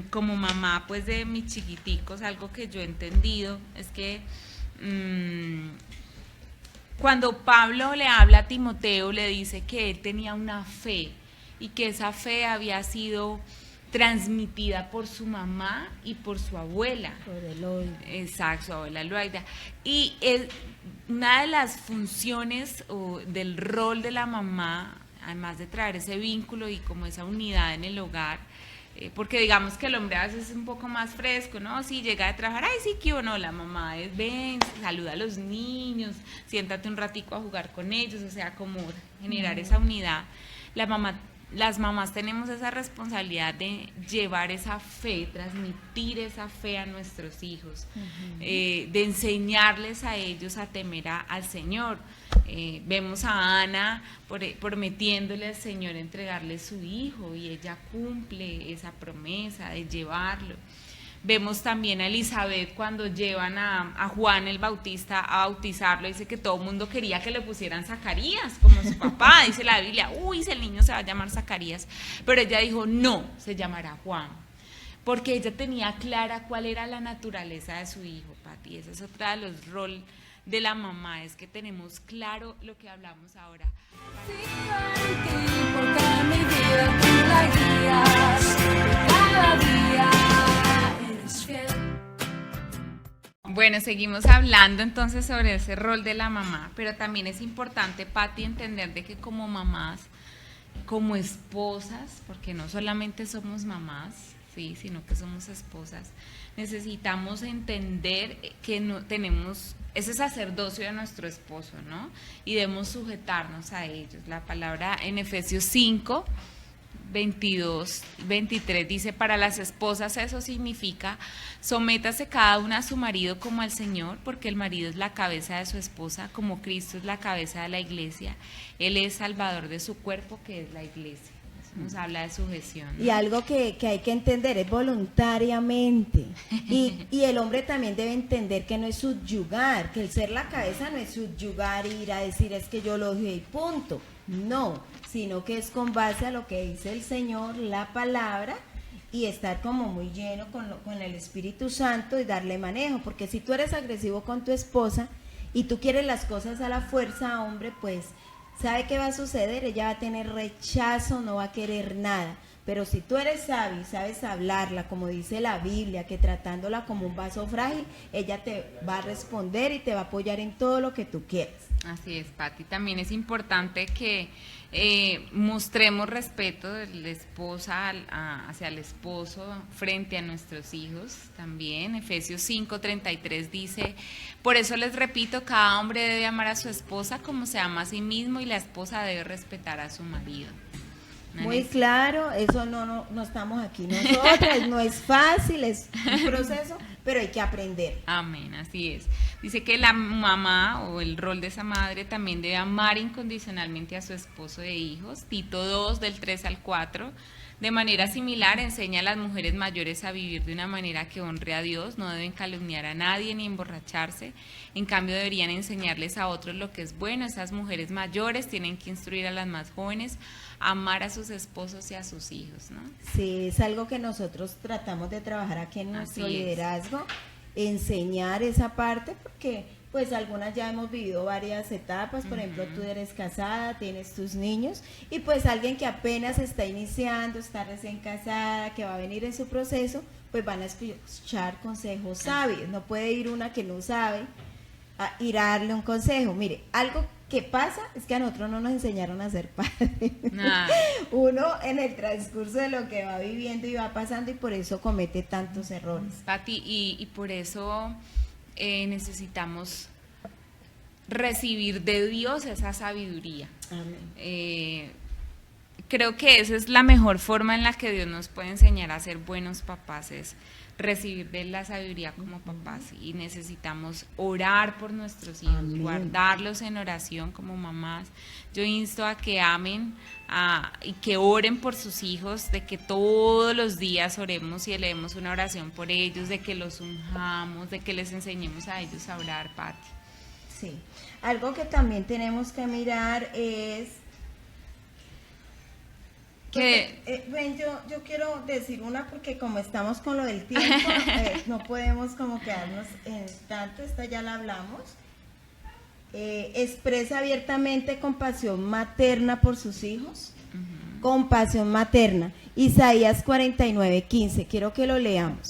como mamá pues de mis chiquiticos, algo que yo he entendido es que cuando Pablo le habla a Timoteo, le dice que él tenía una fe y que esa fe había sido transmitida por su mamá y por su abuela. Por Eloida. Exacto, su abuela Eloida. Y una de las funciones del rol de la mamá, además de traer ese vínculo y como esa unidad en el hogar, porque digamos que el hombre a veces es un poco más fresco, ¿no? Si llega de trabajar, ay, sí, que o no, la mamá es, ven, saluda a los niños, siéntate un ratico a jugar con ellos, o sea, como generar esa unidad. Las mamás tenemos esa responsabilidad de llevar esa fe, transmitir esa fe a nuestros hijos, de enseñarles a ellos a temer al Señor. Vemos a Ana prometiéndole al Señor entregarle su hijo y ella cumple esa promesa de llevarlo. Vemos también a Elizabeth cuando llevan a Juan el Bautista a bautizarlo, dice que todo el mundo quería que le pusieran Zacarías, como su papá, dice la Biblia, el niño se va a llamar Zacarías, pero ella dijo, no, se llamará Juan, porque ella tenía clara cuál era la naturaleza de su hijo, Pati. Ese es otro de los roles de la mamá, es que tenemos claro lo que hablamos ahora. Porque mi vida tú la guías, cada día. Bueno, seguimos hablando entonces sobre ese rol de la mamá, pero también es importante, Pati, entender de que como mamás, como esposas, porque no solamente somos mamás, sí, sino que somos esposas, necesitamos entender que no tenemos ese sacerdocio de nuestro esposo, ¿no? Y debemos sujetarnos a ellos. La palabra en Efesios 5, 22, 23 dice, para las esposas eso significa, sométase cada una a su marido como al Señor, porque el marido es la cabeza de su esposa, como Cristo es la cabeza de la iglesia, Él es salvador de su cuerpo, que es la iglesia. Eso nos habla de sujeción, ¿no? Y algo que hay que entender es voluntariamente, y el hombre también debe entender que no es subyugar, que el ser la cabeza no es subyugar e ir a decir es que yo lo dije y punto, no, sino que es con base a lo que dice el Señor, la palabra, y estar como muy lleno con el Espíritu Santo y darle manejo, porque si tú eres agresivo con tu esposa y tú quieres las cosas a la fuerza, hombre, pues ¿sabe qué va a suceder? Ella va a tener rechazo, no va a querer nada. Pero si tú eres sabio y sabes hablarla, como dice la Biblia, que tratándola como un vaso frágil, ella te va a responder y te va a apoyar en todo lo que tú quieras. Así es, Pati. También es importante que mostremos respeto de la esposa hacia el esposo frente a nuestros hijos también. Efesios 5:33 dice, por eso les repito, cada hombre debe amar a su esposa como se ama a sí mismo y la esposa debe respetar a su marido. Muy claro, eso no estamos aquí nosotras, no es fácil, es un proceso, pero hay que aprender. Amén, así es. Dice que la mamá o el rol de esa madre también debe amar incondicionalmente a su esposo e hijos. Tito 2, del 3 al 4. De manera similar, enseña a las mujeres mayores a vivir de una manera que honre a Dios, no deben calumniar a nadie ni emborracharse, en cambio deberían enseñarles a otros lo que es bueno. Esas mujeres mayores tienen que instruir a las más jóvenes a amar a sus esposos y a sus hijos, ¿no? Sí, es algo que nosotros tratamos de trabajar aquí en nuestro liderazgo, enseñar esa parte, porque pues algunas ya hemos vivido varias etapas, por ejemplo, tú eres casada, tienes tus niños, y pues alguien que apenas está iniciando, está recién casada, que va a venir en su proceso, pues van a escuchar consejos sabios. No puede ir una que no sabe a ir a darle un consejo. Mire, algo que pasa es que a nosotros no nos enseñaron a ser padres. Uno en el transcurso de lo que va viviendo y va pasando, y por eso comete tantos errores. Pati, y por eso necesitamos recibir de Dios esa sabiduría. Amén. Creo que esa es la mejor forma en la que Dios nos puede enseñar a ser buenos papás, es recibir de la sabiduría como papás, y necesitamos orar por nuestros hijos, Amén. guardarlos en oración como mamás. Yo insto a que amen y que oren por sus hijos, de que todos los días oremos y elevemos una oración por ellos, de que los unjamos, de que les enseñemos a ellos a orar, Pati. Sí. Algo que también tenemos que mirar es Que ven, yo quiero decir una, porque como estamos con lo del tiempo, no podemos como quedarnos en tanto. Esta ya la hablamos. Expresa abiertamente compasión materna por sus hijos. Compasión materna. Isaías 49:15. Quiero que lo leamos.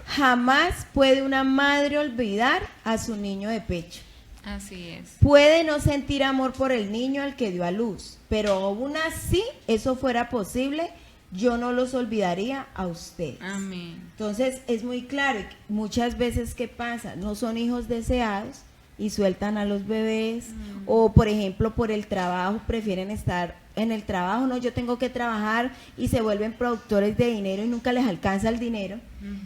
Jamás puede una madre olvidar a su niño de pecho. así es. Puede no sentir amor por el niño al que dio a luz, pero aún así eso fuera posible, yo no los olvidaría a ustedes. Amén. Entonces es muy claro, y muchas veces ¿qué pasa? No son hijos deseados y sueltan a los bebés, o por ejemplo por el trabajo prefieren estar en el trabajo, no, yo tengo que trabajar, y se vuelven productores de dinero y nunca les alcanza el dinero.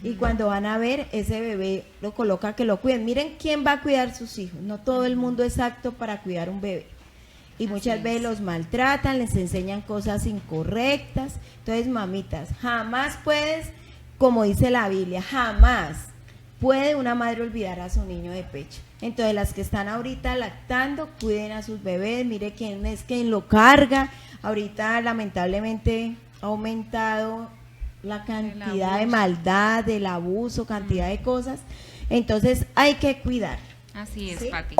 Y cuando van a ver, ese bebé lo coloca que lo cuiden. Miren quién va a cuidar sus hijos, no todo el mundo es apto para cuidar un bebé. Y muchas veces los maltratan, les enseñan cosas incorrectas. Entonces, mamitas, jamás puedes, como dice la Biblia, jamás puede una madre olvidar a su niño de pecho. Entonces, las que están ahorita lactando, cuiden a sus bebés, mire quién es quien lo carga. Ahorita, lamentablemente, ha aumentado la cantidad de maldad, del abuso, cantidad de cosas. Entonces, hay que cuidar. Así es, ¿Sí? Pati.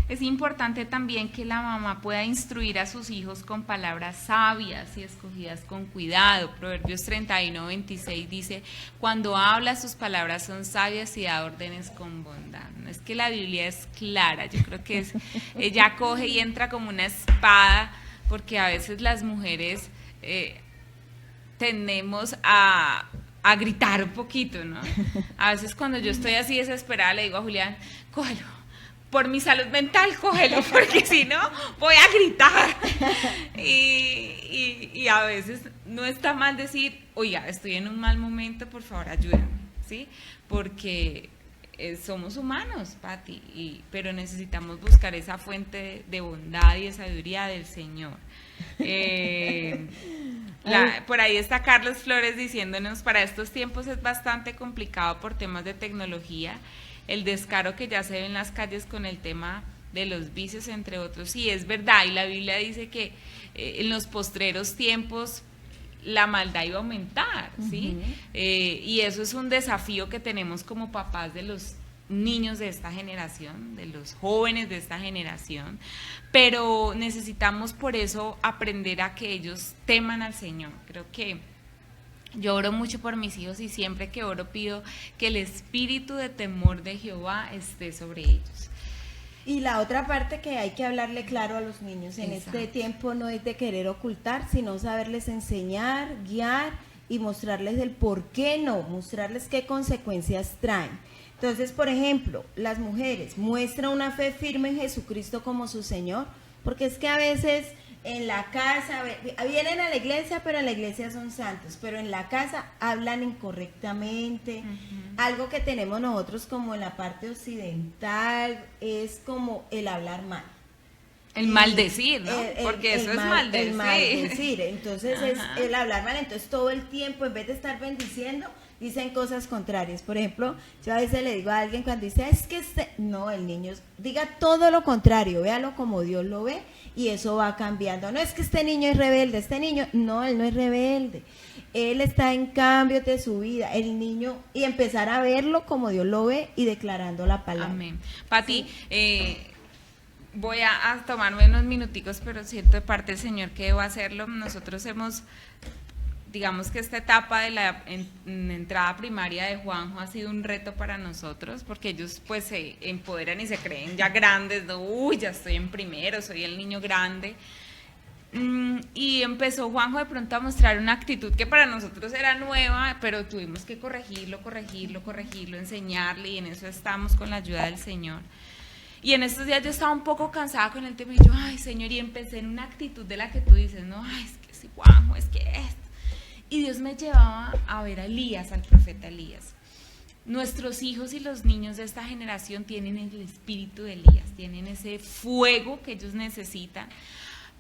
Es importante también que la mamá pueda instruir a sus hijos con palabras sabias y escogidas con cuidado. Proverbios 31:26 dice: cuando habla, sus palabras son sabias y da órdenes con bondad. No es que la Biblia es clara, yo creo que ella coge y entra como una espada, porque a veces las mujeres tendemos a gritar un poquito, ¿no? A veces cuando yo estoy así desesperada le digo a Julián: cógelo, por mi salud mental, cógelo, porque si no, voy a gritar. Y a veces no está mal decir: oiga, estoy en un mal momento, por favor, ayúdenme, ¿sí? Porque somos humanos, Pati, pero necesitamos buscar esa fuente de bondad y de sabiduría del Señor. Por ahí está Carlos Flores diciéndonos: para estos tiempos es bastante complicado por temas de tecnología, el descaro que ya se ve en las calles con el tema de los vicios, entre otros. Sí, es verdad, y la Biblia dice que en los postreros tiempos la maldad iba a aumentar, ¿sí? Y eso es un desafío que tenemos como papás de los niños de esta generación, de los jóvenes de esta generación, pero necesitamos por eso aprender a que ellos teman al Señor. Creo que yo oro mucho por mis hijos, y siempre que oro pido que el espíritu de temor de Jehová esté sobre ellos. Y la otra parte que hay que hablarle claro a los niños en Exacto. este tiempo no es de querer ocultar, sino saberles enseñar, guiar y mostrarles el por qué no, mostrarles qué consecuencias traen. Entonces, por ejemplo, las mujeres muestran una fe firme en Jesucristo como su Señor, porque es que a veces en la casa, vienen a la iglesia, pero en la iglesia son santos, pero en la casa hablan incorrectamente. Algo que tenemos nosotros como en la parte occidental es como el hablar mal. El maldecir, ¿no? Porque eso es maldecir. El maldecir, entonces Ajá. es el hablar mal, entonces todo el tiempo en vez de estar bendiciendo, dicen cosas contrarias. Por ejemplo, yo a veces le digo a alguien cuando dice: es que no, el niño diga todo lo contrario, véalo como Dios lo ve, y eso va cambiando. No es que este niño es rebelde, este niño, no, él no es rebelde, él está en cambio de su vida, el niño, y empezar a verlo como Dios lo ve y declarando la palabra. Amén. Pati, voy a tomarme unos minuticos, pero siento de parte del Señor que debo hacerlo. Nosotros hemos, digamos que esta etapa de la entrada primaria de Juanjo ha sido un reto para nosotros, porque ellos pues se empoderan y se creen ya grandes, ¿no? Uy, ya estoy en primero, soy el niño grande. y empezó Juanjo de pronto a mostrar una actitud que para nosotros era nueva, pero tuvimos que corregirlo, enseñarle, y en eso estamos con la ayuda del Señor. Y en estos días yo estaba un poco cansada con el tema y yo, ay Señor, y empecé en una actitud de la que tú dices, no, ay, es que sí, Juanjo, es que esto. Y Dios me llevaba a ver a Elías, al profeta Elías. Nuestros hijos y los niños de esta generación tienen el espíritu de Elías, tienen ese fuego que ellos necesitan,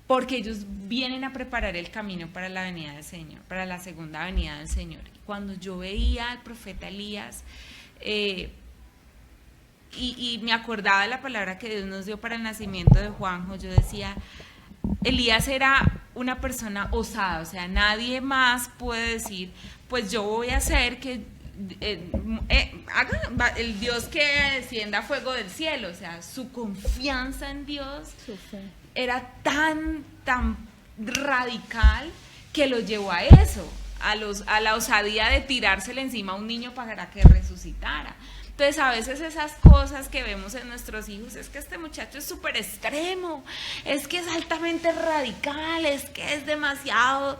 porque ellos vienen a preparar el camino para la venida del Señor, para la segunda venida del Señor. Y cuando yo veía al profeta Elías, y me acordaba de la palabra que Dios nos dio para el nacimiento de Juanjo, yo decía, Elías era una persona osada, o sea, nadie más puede decir, pues yo voy a hacer que haga el Dios que descienda fuego del cielo, o sea, su confianza en Dios era tan radical que lo llevó a eso, a la osadía de tirársele encima a un niño para que resucitara. Entonces a veces esas cosas que vemos en nuestros hijos, es que este muchacho es súper extremo, es que es altamente radical, es que es demasiado,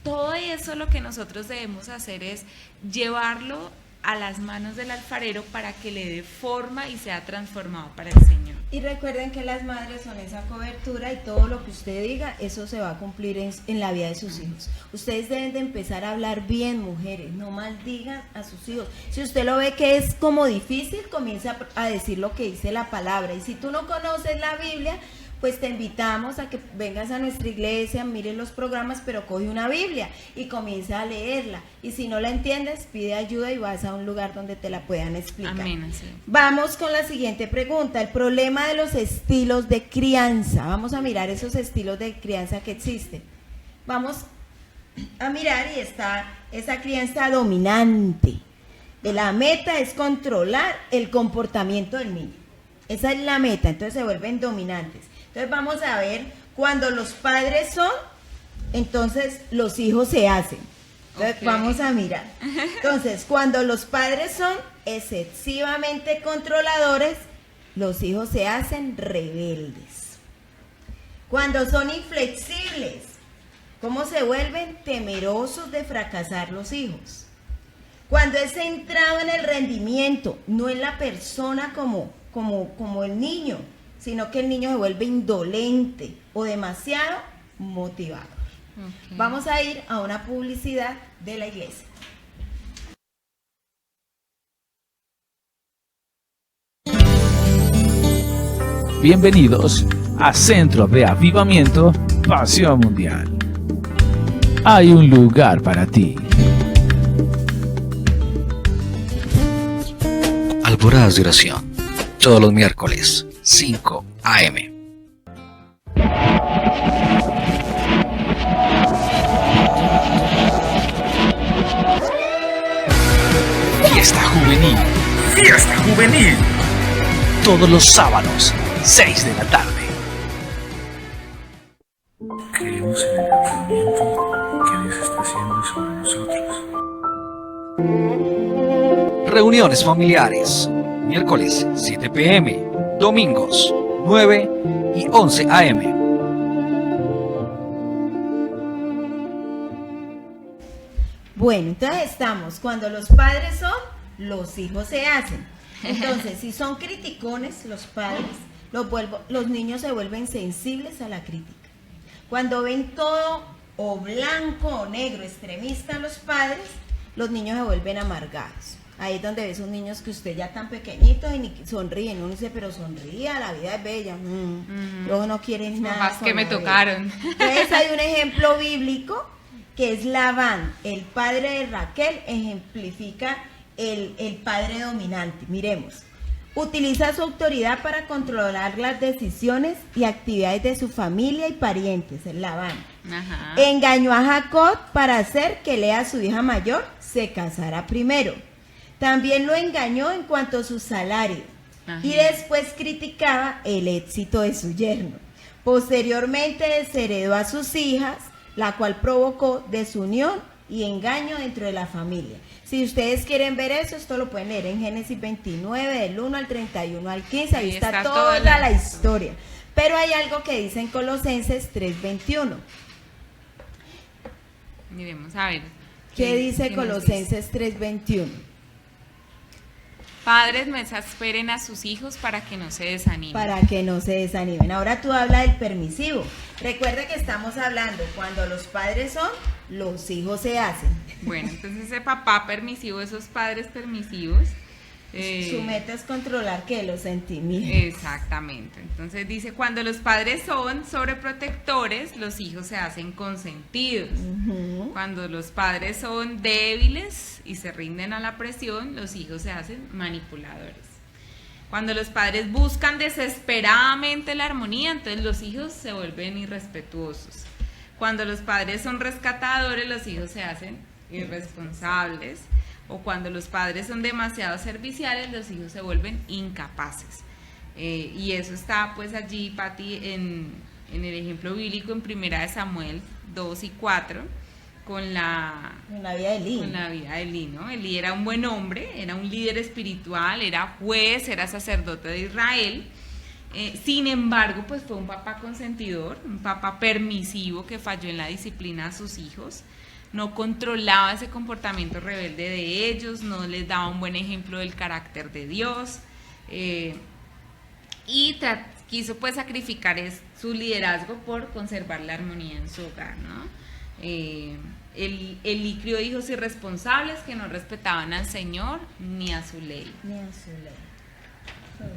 todo eso lo que nosotros debemos hacer es llevarlo a las manos del alfarero para que le dé forma y sea transformado para el Señor. Y recuerden que las madres son esa cobertura, y todo lo que usted diga, eso se va a cumplir en la vida de sus hijos. Ustedes deben de empezar a hablar bien, mujeres, no maldigan a sus hijos. Si usted lo ve que es como difícil, comienza a decir lo que dice la palabra. Y si tú no conoces la Biblia, pues te invitamos a que vengas a nuestra iglesia, mires los programas, pero coge una Biblia y comienza a leerla. Y si no la entiendes, pide ayuda y vas a un lugar donde te la puedan explicar. Amén, sí. Vamos con la siguiente pregunta, el problema de los estilos de crianza. Vamos a mirar esos estilos de crianza que existen. Vamos a mirar, y está esa crianza dominante. La meta es controlar el comportamiento del niño. Esa es la meta, entonces se vuelven dominantes. Entonces vamos a ver, cuando los padres son, entonces los hijos se hacen. Entonces vamos a mirar. Entonces, cuando los padres son excesivamente controladores, los hijos se hacen rebeldes. Cuando son inflexibles, ¿cómo se vuelven? Temerosos de fracasar los hijos. Cuando es centrado en el rendimiento, no en la persona como el niño, sino que el niño se vuelve indolente o demasiado motivador. Okay. Vamos a ir a una publicidad de la iglesia. Bienvenidos a Centro de Avivamiento Pasión Mundial. Hay un lugar para ti. Alboradas de oración, todos los miércoles, 5 a.m. Fiesta Juvenil. Fiesta Juvenil. Todos los sábados, 6 de la tarde. Creemos en el avivamiento que Dios está haciendo sobre nosotros. Reuniones familiares, miércoles 7 p.m., domingos 9 y 11 a.m. Bueno, entonces estamos, cuando los padres son, los hijos se hacen. Entonces, si son criticones los padres, los niños se vuelven sensibles a la crítica. Cuando ven todo o blanco o negro, extremista los padres, los niños se vuelven amargados. Ahí es donde ves unos niños que usted ya tan pequeñitos y ni sonríen. Uno dice, pero sonría, la vida es bella. Luego no quieren nada. Más que me tocaron. Entonces hay un ejemplo bíblico que es Labán, el padre de Raquel, ejemplifica el padre dominante. Miremos. Utiliza su autoridad para controlar las decisiones y actividades de su familia y parientes, el Labán. Ajá. Engañó a Jacob para hacer que Lea, su hija mayor, se casara primero. También lo engañó en cuanto a su salario. Ajá. Y después criticaba el éxito de su yerno. Posteriormente desheredó a sus hijas, la cual provocó desunión y engaño dentro de la familia. Si ustedes quieren ver eso, esto lo pueden leer en Génesis 29, del 1 al 31 al 15, ahí está toda la historia. Pero hay algo que dice en Colosenses 3:21. Miremos a ver. ¿Qué dice qué nos Colosenses 3:21? Padres, no exasperen a sus hijos para que no se desanimen. Para que no se desanimen. Ahora tú hablas del permisivo. Recuerda que estamos hablando, cuando los padres son, los hijos se hacen. Bueno, entonces ese papá permisivo, esos padres permisivos. Su meta es controlar, ¿qué? Los sentimientos. Exactamente. Entonces dice, cuando los padres son sobreprotectores, los hijos se hacen consentidos. Ujú. Cuando los padres son débiles y se rinden a la presión, los hijos se hacen manipuladores. Cuando los padres buscan desesperadamente la armonía, entonces los hijos se vuelven irrespetuosos. Cuando los padres son rescatadores, los hijos se hacen irresponsables. O cuando los padres son demasiado serviciales, los hijos se vuelven incapaces. Y eso está pues allí, Pati, en el ejemplo bíblico en 1 Samuel 2 y 4, con la vida de Elí. Con la vida de Elí, ¿no? Elí era un buen hombre, era un líder espiritual, era juez, era sacerdote de Israel. Sin embargo, pues fue un papá consentidor, un papá permisivo que falló en la disciplina a sus hijos. No controlaba ese comportamiento rebelde de ellos, no les daba un buen ejemplo del carácter de Dios, y quiso pues sacrificar su liderazgo por conservar la armonía en su hogar, ¿no? Él crió hijos irresponsables que no respetaban al Señor ni a su ley.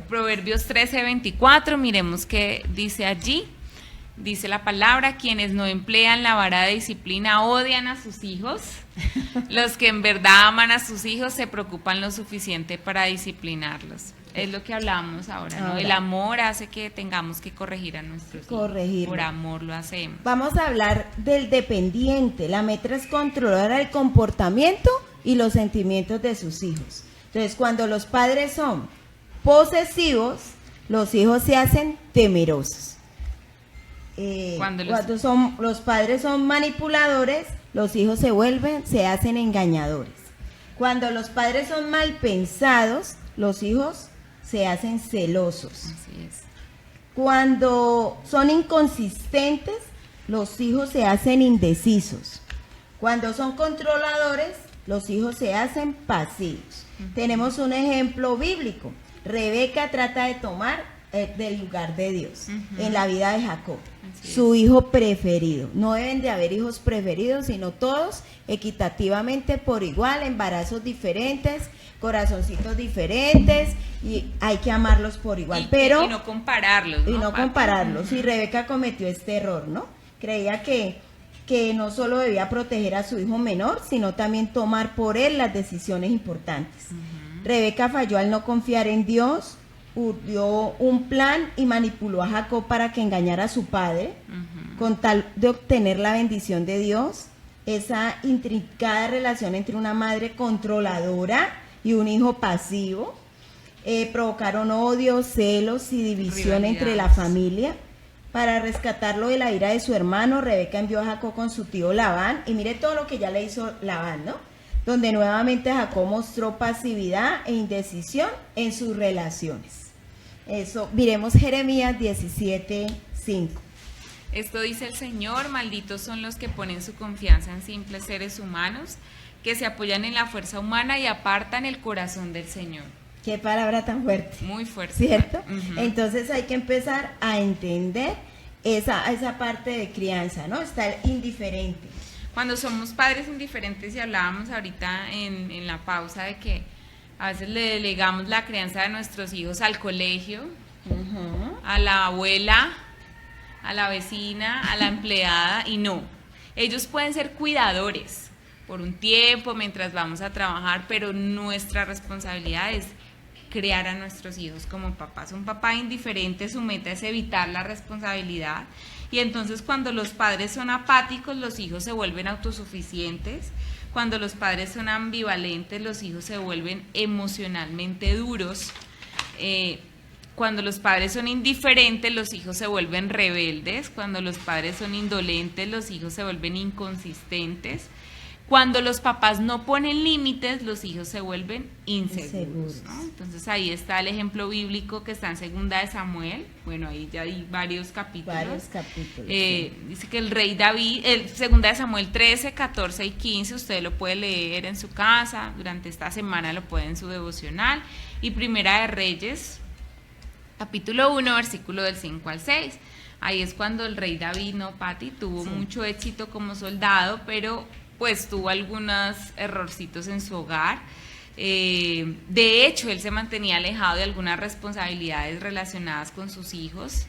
Proverbios 13:24, miremos qué dice allí. Dice la palabra, quienes no emplean la vara de disciplina odian a sus hijos. Los que en verdad aman a sus hijos se preocupan lo suficiente para disciplinarlos. Es lo que hablábamos ahora, ¿no? El amor hace que tengamos que corregir a nuestros hijos. Por amor lo hacemos. Vamos a hablar del dependiente. La meta es controlar el comportamiento y los sentimientos de sus hijos. Entonces, cuando los padres son posesivos, los hijos se hacen temerosos. Cuando los padres son manipuladores, los hijos se hacen engañadores. Cuando los padres son mal pensados, los hijos se hacen celosos. Así es. Cuando son inconsistentes, los hijos se hacen indecisos. Cuando son controladores, los hijos se hacen pasivos. Tenemos un ejemplo bíblico. Rebeca trata de tomar del lugar de Dios en la vida de Jacob, su hijo preferido. No deben de haber hijos preferidos, sino todos equitativamente por igual, embarazos diferentes, corazoncitos diferentes, y hay que amarlos por igual. Y no compararlos, ¿no? Y no compararlos. Y Rebeca cometió este error, ¿no? Creía que no solo debía proteger a su hijo menor, sino también tomar por él las decisiones importantes. Rebeca falló al no confiar en Dios, urdió un plan y manipuló a Jacob para que engañara a su padre, con tal de obtener la bendición de Dios. Esa intrincada relación entre una madre controladora y un hijo pasivo provocaron odio, celos y división entre la familia. Para rescatarlo de la ira de su hermano, Rebeca envió a Jacob con su tío Labán, y mire todo lo que ya le hizo Labán, ¿no? Donde nuevamente Jacob mostró pasividad e indecisión en sus relaciones. Eso, miremos Jeremías 17:5. Esto dice el Señor: malditos son los que ponen su confianza en simples seres humanos, que se apoyan en la fuerza humana y apartan el corazón del Señor. Qué palabra tan fuerte. Muy fuerte. ¿Cierto? Entonces hay que empezar a entender esa parte de crianza, ¿no? Estar indiferente. Cuando somos padres indiferentes, y hablábamos ahorita en la pausa de que a veces le delegamos la crianza de nuestros hijos al colegio, a la abuela, a la vecina, a la empleada, y no. Ellos pueden ser cuidadores por un tiempo mientras vamos a trabajar, pero nuestra responsabilidad es criar a nuestros hijos como papás. Un papá indiferente, su meta es evitar la responsabilidad, y entonces cuando los padres son apáticos, los hijos se vuelven autosuficientes. Cuando los padres son ambivalentes, los hijos se vuelven emocionalmente duros. Cuando los padres son indiferentes, los hijos se vuelven rebeldes. Cuando los padres son indolentes, los hijos se vuelven inconsistentes. Cuando los papás no ponen límites, los hijos se vuelven inseguros, ¿no? Entonces ahí está el ejemplo bíblico que está en Segunda de Samuel. Bueno, ahí ya hay varios capítulos. Sí. Dice que el rey David, Segunda de Samuel 13, 14 y 15, usted lo puede leer en su casa, durante esta semana lo puede en su devocional. Y Primera de Reyes, capítulo 1, versículo del 5 al 6. Ahí es cuando el rey David, ¿no, Pati? Tuvo mucho éxito como soldado, pero pues tuvo algunos errorcitos en su hogar. De hecho, él se mantenía alejado de algunas responsabilidades relacionadas con sus hijos.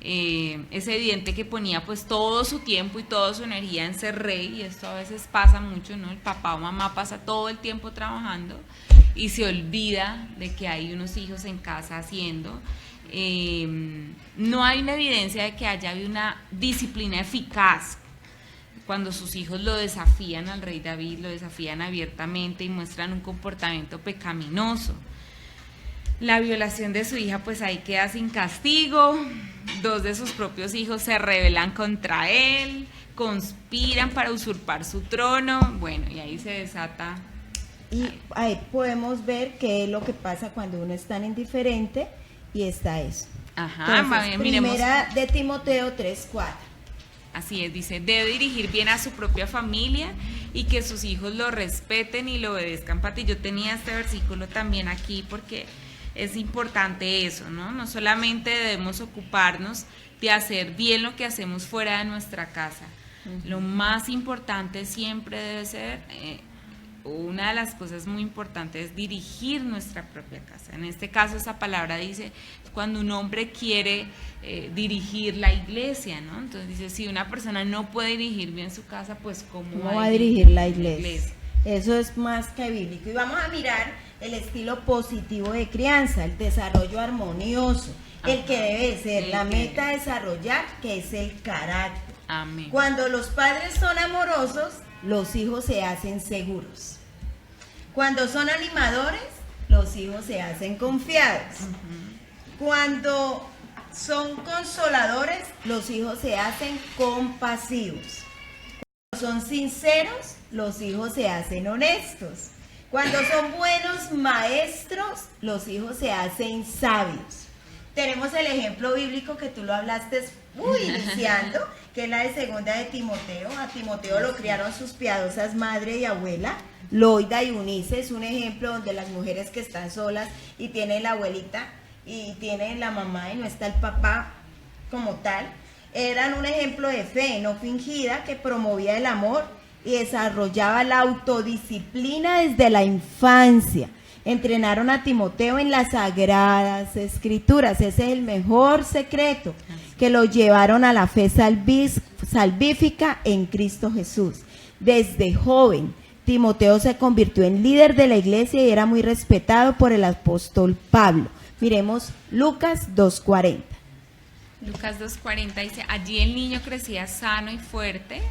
Es evidente que ponía pues todo su tiempo y toda su energía en ser rey, y esto a veces pasa mucho, ¿no? El papá o mamá pasa todo el tiempo trabajando y se olvida de que hay unos hijos en casa haciendo. No hay una evidencia de que haya habido una disciplina eficaz cuando sus hijos lo desafían al rey David, lo desafían abiertamente y muestran un comportamiento pecaminoso. La violación de su hija pues ahí queda sin castigo. 2 de sus propios hijos se rebelan contra él, conspiran para usurpar su trono, bueno, y ahí se desata. Y ahí podemos ver qué es lo que pasa cuando uno es tan indiferente, y está eso. Ajá, Entonces, miremos. Primera de Timoteo 3:4. Así es, dice, debe dirigir bien a su propia familia y que sus hijos lo respeten y lo obedezcan. Pati, yo tenía este versículo también aquí porque es importante eso, ¿no? No solamente debemos ocuparnos de hacer bien lo que hacemos fuera de nuestra casa. Lo más importante siempre debe ser, una de las cosas muy importantes es dirigir nuestra propia casa. En este caso esa palabra dice cuando un hombre quiere dirigir la iglesia, ¿no? Entonces dice, si una persona no puede dirigir bien su casa, pues ¿cómo va a dirigir la iglesia? Eso es más que bíblico. Y vamos a mirar el estilo positivo de crianza, el desarrollo armonioso, el que debe ser, la meta a desarrollar, que es el carácter. Amén. Cuando los padres son amorosos, los hijos se hacen seguros. Cuando son animadores, los hijos se hacen confiados. Cuando son consoladores, los hijos se hacen compasivos. Cuando son sinceros, los hijos se hacen honestos. Cuando son buenos maestros, los hijos se hacen sabios. Tenemos el ejemplo bíblico que tú lo hablaste iniciando, que es la de Segunda de Timoteo. A Timoteo lo criaron sus piadosas madre y abuela, Loida y Eunice. Es un ejemplo donde las mujeres que están solas y tienen la abuelita y tienen la mamá y no está el papá como tal, eran un ejemplo de fe no fingida que promovía el amor y desarrollaba la autodisciplina desde la infancia. Entrenaron a Timoteo en las sagradas escrituras. Ese es el mejor secreto, que lo llevaron a la fe salvífica en Cristo Jesús. Desde joven, Timoteo se convirtió en líder de la iglesia y era muy respetado por el apóstol Pablo. Miremos Lucas 2:40. Lucas 2:40 dice, allí el niño crecía sano y fuerte,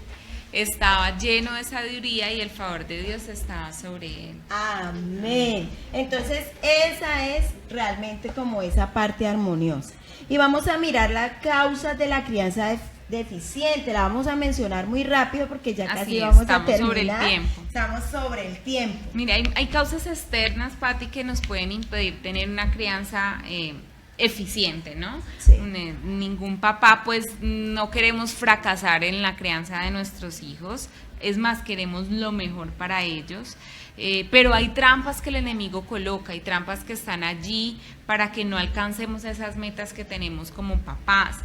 estaba lleno de sabiduría y el favor de Dios estaba sobre él. Amén. Entonces esa es realmente como esa parte armoniosa. Y vamos a mirar las causas de la crianza deficiente. La vamos a mencionar muy rápido porque ya casi vamos a terminar. Sobre el tiempo. Estamos sobre el tiempo. Mira, hay causas externas, Pati, que nos pueden impedir tener una crianza eficiente, ¿no? Sí. Ningún papá, pues, no queremos fracasar en la crianza de nuestros hijos, es más, queremos lo mejor para ellos, pero hay trampas que el enemigo coloca, hay trampas que están allí para que no alcancemos esas metas que tenemos como papás.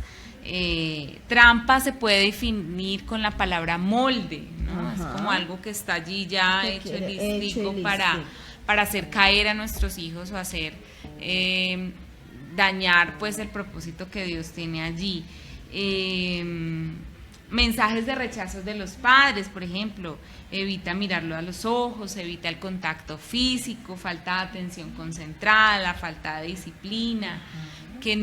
Trampa se puede definir con la palabra molde, ¿no? Es como algo que está allí ya hecho listico para hacer caer a nuestros hijos o hacer dañar pues el propósito que Dios tiene allí. Mensajes de rechazo de los padres, por ejemplo, evita mirarlo a los ojos, evita el contacto físico, falta de atención concentrada, la falta de disciplina, que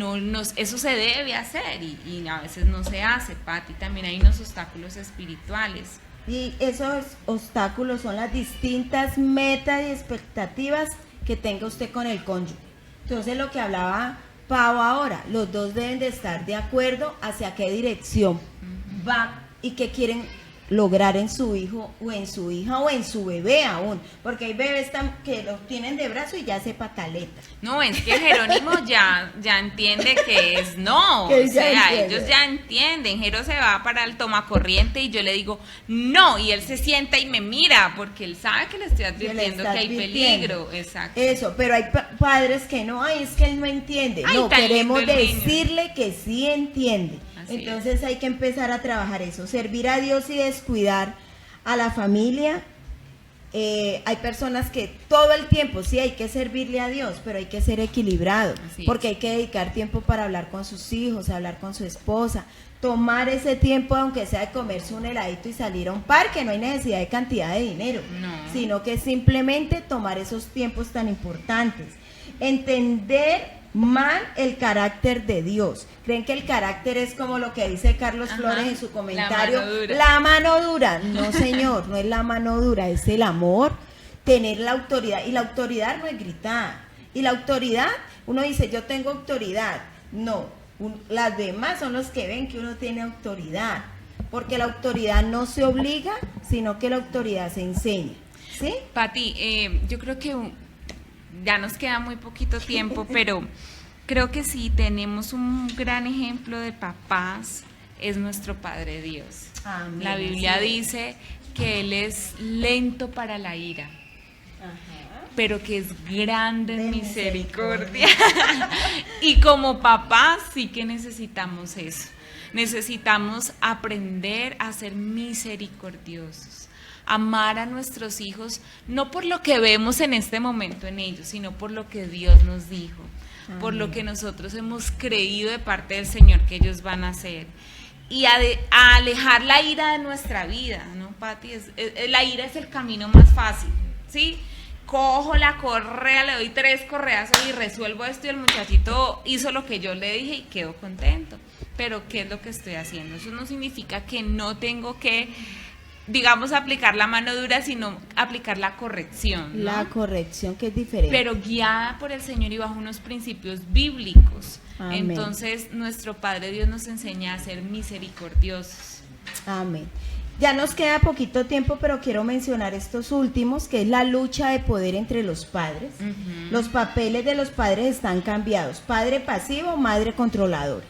eso se debe hacer y a veces no se hace, Pati. También hay unos obstáculos espirituales. Y esos obstáculos son las distintas metas y expectativas que tenga usted con el cónyuge. Entonces lo que hablaba Pau ahora, los dos deben de estar de acuerdo hacia qué dirección va y qué quieren lograr en su hijo o en su hija o en su bebé aún, porque hay bebés que lo tienen de brazo y ya se pataleta. No, es que Jerónimo ya entiende que es no, Que o ya sea, entiende. ellos ya entienden. Jero se va para el tomacorriente y yo le digo no, y él se sienta y me mira porque él sabe que le estoy advirtiendo que hay peligro. Exacto. Eso, pero hay padres que no, ay, es que él no entiende. Ay, No, tan queremos lindo el niño. decirle que sí entiende. Así Entonces hay que empezar a trabajar eso, servir a Dios y descuidar a la familia. Hay personas que todo el tiempo sí hay que servirle a Dios, pero hay que ser equilibrado, Así es. porque hay que dedicar tiempo para hablar con sus hijos, hablar con su esposa, tomar ese tiempo, aunque sea de comerse un heladito y salir a un parque. No hay necesidad de cantidad de dinero, No. sino que simplemente tomar esos tiempos tan importantes. Entender mal el carácter de Dios. ¿Creen que el carácter es como lo que dice Carlos Ajá, Flores en su comentario? la mano dura. La mano dura. No, señor, no es la mano dura, es el amor, tener la autoridad. Y la autoridad no es gritar. Y la autoridad, uno dice, yo tengo autoridad. No, las demás son los que ven que uno tiene autoridad. Porque la autoridad no se obliga, sino que la autoridad se enseña. ¿Sí? Pati, yo creo que ya nos queda muy poquito tiempo, pero creo que sí tenemos un gran ejemplo de papás, es nuestro Padre Dios. Amén, La Biblia así es. dice que Él es lento para la ira, pero que es grande en De misericordia. Y como papás sí que necesitamos eso. Necesitamos aprender a ser misericordiosos, amar a nuestros hijos, no por lo que vemos en este momento en ellos, sino por lo que Dios nos dijo, por lo que nosotros hemos creído de parte del Señor que ellos van a hacer. Y a alejar la ira de nuestra vida, ¿no, Pati? La ira es el camino más fácil, ¿sí? Cojo la correa, le doy 3 correazos y resuelvo esto, y el muchachito hizo lo que yo le dije y quedó contento. Pero ¿qué es lo que estoy haciendo? Eso no significa que no tengo que, digamos, aplicar la mano dura, sino aplicar la corrección, ¿no? La corrección, que es diferente. Pero guiada por el Señor y bajo unos principios bíblicos. Amén. Entonces, nuestro Padre Dios nos enseña a ser misericordiosos. Amén. Ya nos queda poquito tiempo, pero quiero mencionar estos últimos, que es la lucha de poder entre los padres. Los papeles de los padres están cambiados. Padre pasivo, madre controladora.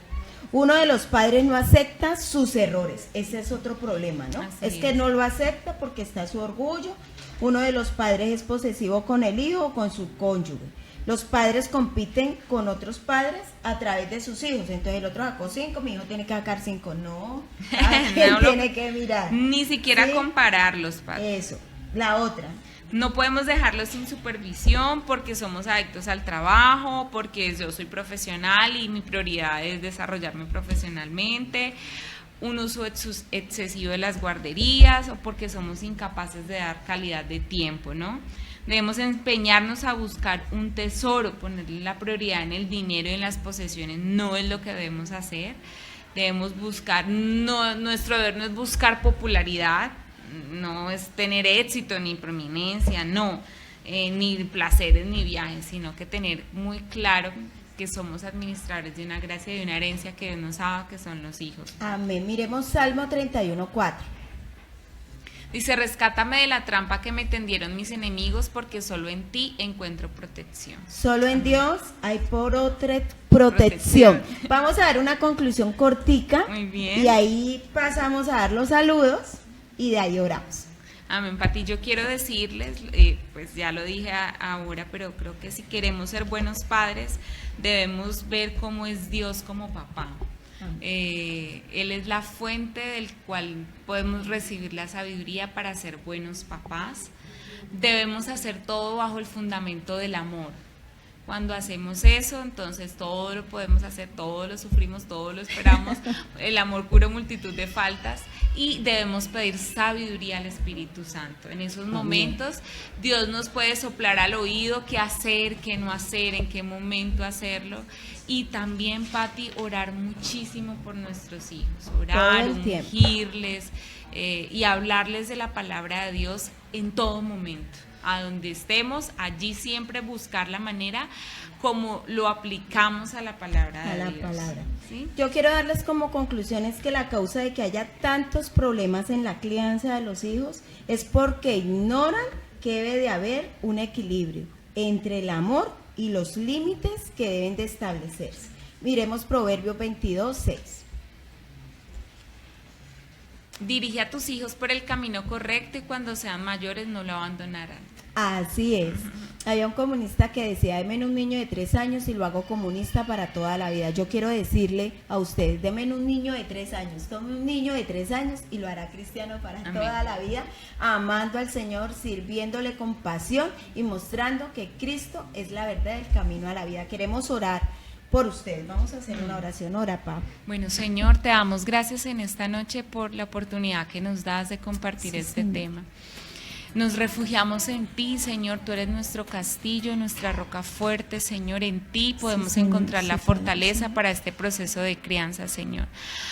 Uno de los padres no acepta sus errores. Ese es otro problema, ¿no? Así Es que es. no lo acepta porque está su orgullo. Uno de los padres es posesivo con el hijo o con su cónyuge. Los padres compiten con otros padres a través de sus hijos. Entonces el otro sacó 5, mi hijo tiene que sacar 5. No, él No lo- tiene que mirar. Ni siquiera Sí. compararlos, Padre. Eso. La otra. No podemos dejarlos sin supervisión porque somos adictos al trabajo, porque yo soy profesional y mi prioridad es desarrollarme profesionalmente, un uso excesivo de las guarderías, o porque somos incapaces de dar calidad de tiempo, ¿no? Debemos empeñarnos a buscar un tesoro, ponerle la prioridad en el dinero y en las posesiones, no es lo que debemos hacer. Debemos buscar, nuestro deber no es buscar popularidad, no es tener éxito ni prominencia, no, ni placeres ni viajes, sino que tener muy claro que somos administradores de una gracia y de una herencia que Dios nos ha dado, que son los hijos. Amén. Miremos Salmo 31:4. Dice, rescátame de la trampa que me tendieron mis enemigos, porque solo en ti encuentro protección. Solo en Dios hay protección. Vamos a dar una conclusión cortica. Muy bien. Y ahí pasamos a dar los saludos y de ahí oramos. Amén, Pati. Yo quiero decirles, pues ya lo dije ahora, pero creo que si queremos ser buenos padres, debemos ver cómo es Dios como papá. Él es la fuente del cual podemos recibir la sabiduría para ser buenos papás. Debemos hacer todo bajo el fundamento del amor. Cuando hacemos eso, entonces todo lo podemos hacer, todo lo sufrimos, todo lo esperamos. El amor cura multitud de faltas y debemos pedir sabiduría al Espíritu Santo. En esos momentos Dios nos puede soplar al oído qué hacer, qué no hacer, en qué momento hacerlo. Y también, Pati, orar muchísimo por nuestros hijos, orar, Todo el tiempo. ungirles y hablarles de la palabra de Dios en todo momento. a donde estemos, allí siempre buscar la manera como lo aplicamos a la palabra de Dios. A la palabra. ¿Sí? Yo quiero darles como conclusiones que la causa de que haya tantos problemas en la crianza de los hijos es porque ignoran que debe de haber un equilibrio entre el amor y los límites que deben de establecerse. Miremos Proverbios 22:6. Dirige a tus hijos por el camino correcto y cuando sean mayores no lo abandonarán. Así es. Había un comunista que decía, deme un niño de 3 años y lo hago comunista para toda la vida. Yo quiero decirle a ustedes, deme un niño de 3 años, tome un niño de 3 años y lo hará cristiano para Amén. toda la vida, amando al Señor, sirviéndole con pasión y mostrando que Cristo es la verdad del camino a la vida. Queremos orar por ustedes. Vamos a hacer una oración. Ora, Pablo. Bueno, Señor, te damos gracias en esta noche por la oportunidad que nos das de compartir este tema. Nos refugiamos en ti, Señor, tú eres nuestro castillo, nuestra roca fuerte, Señor, en ti podemos encontrar la fortaleza para este proceso de crianza, Señor.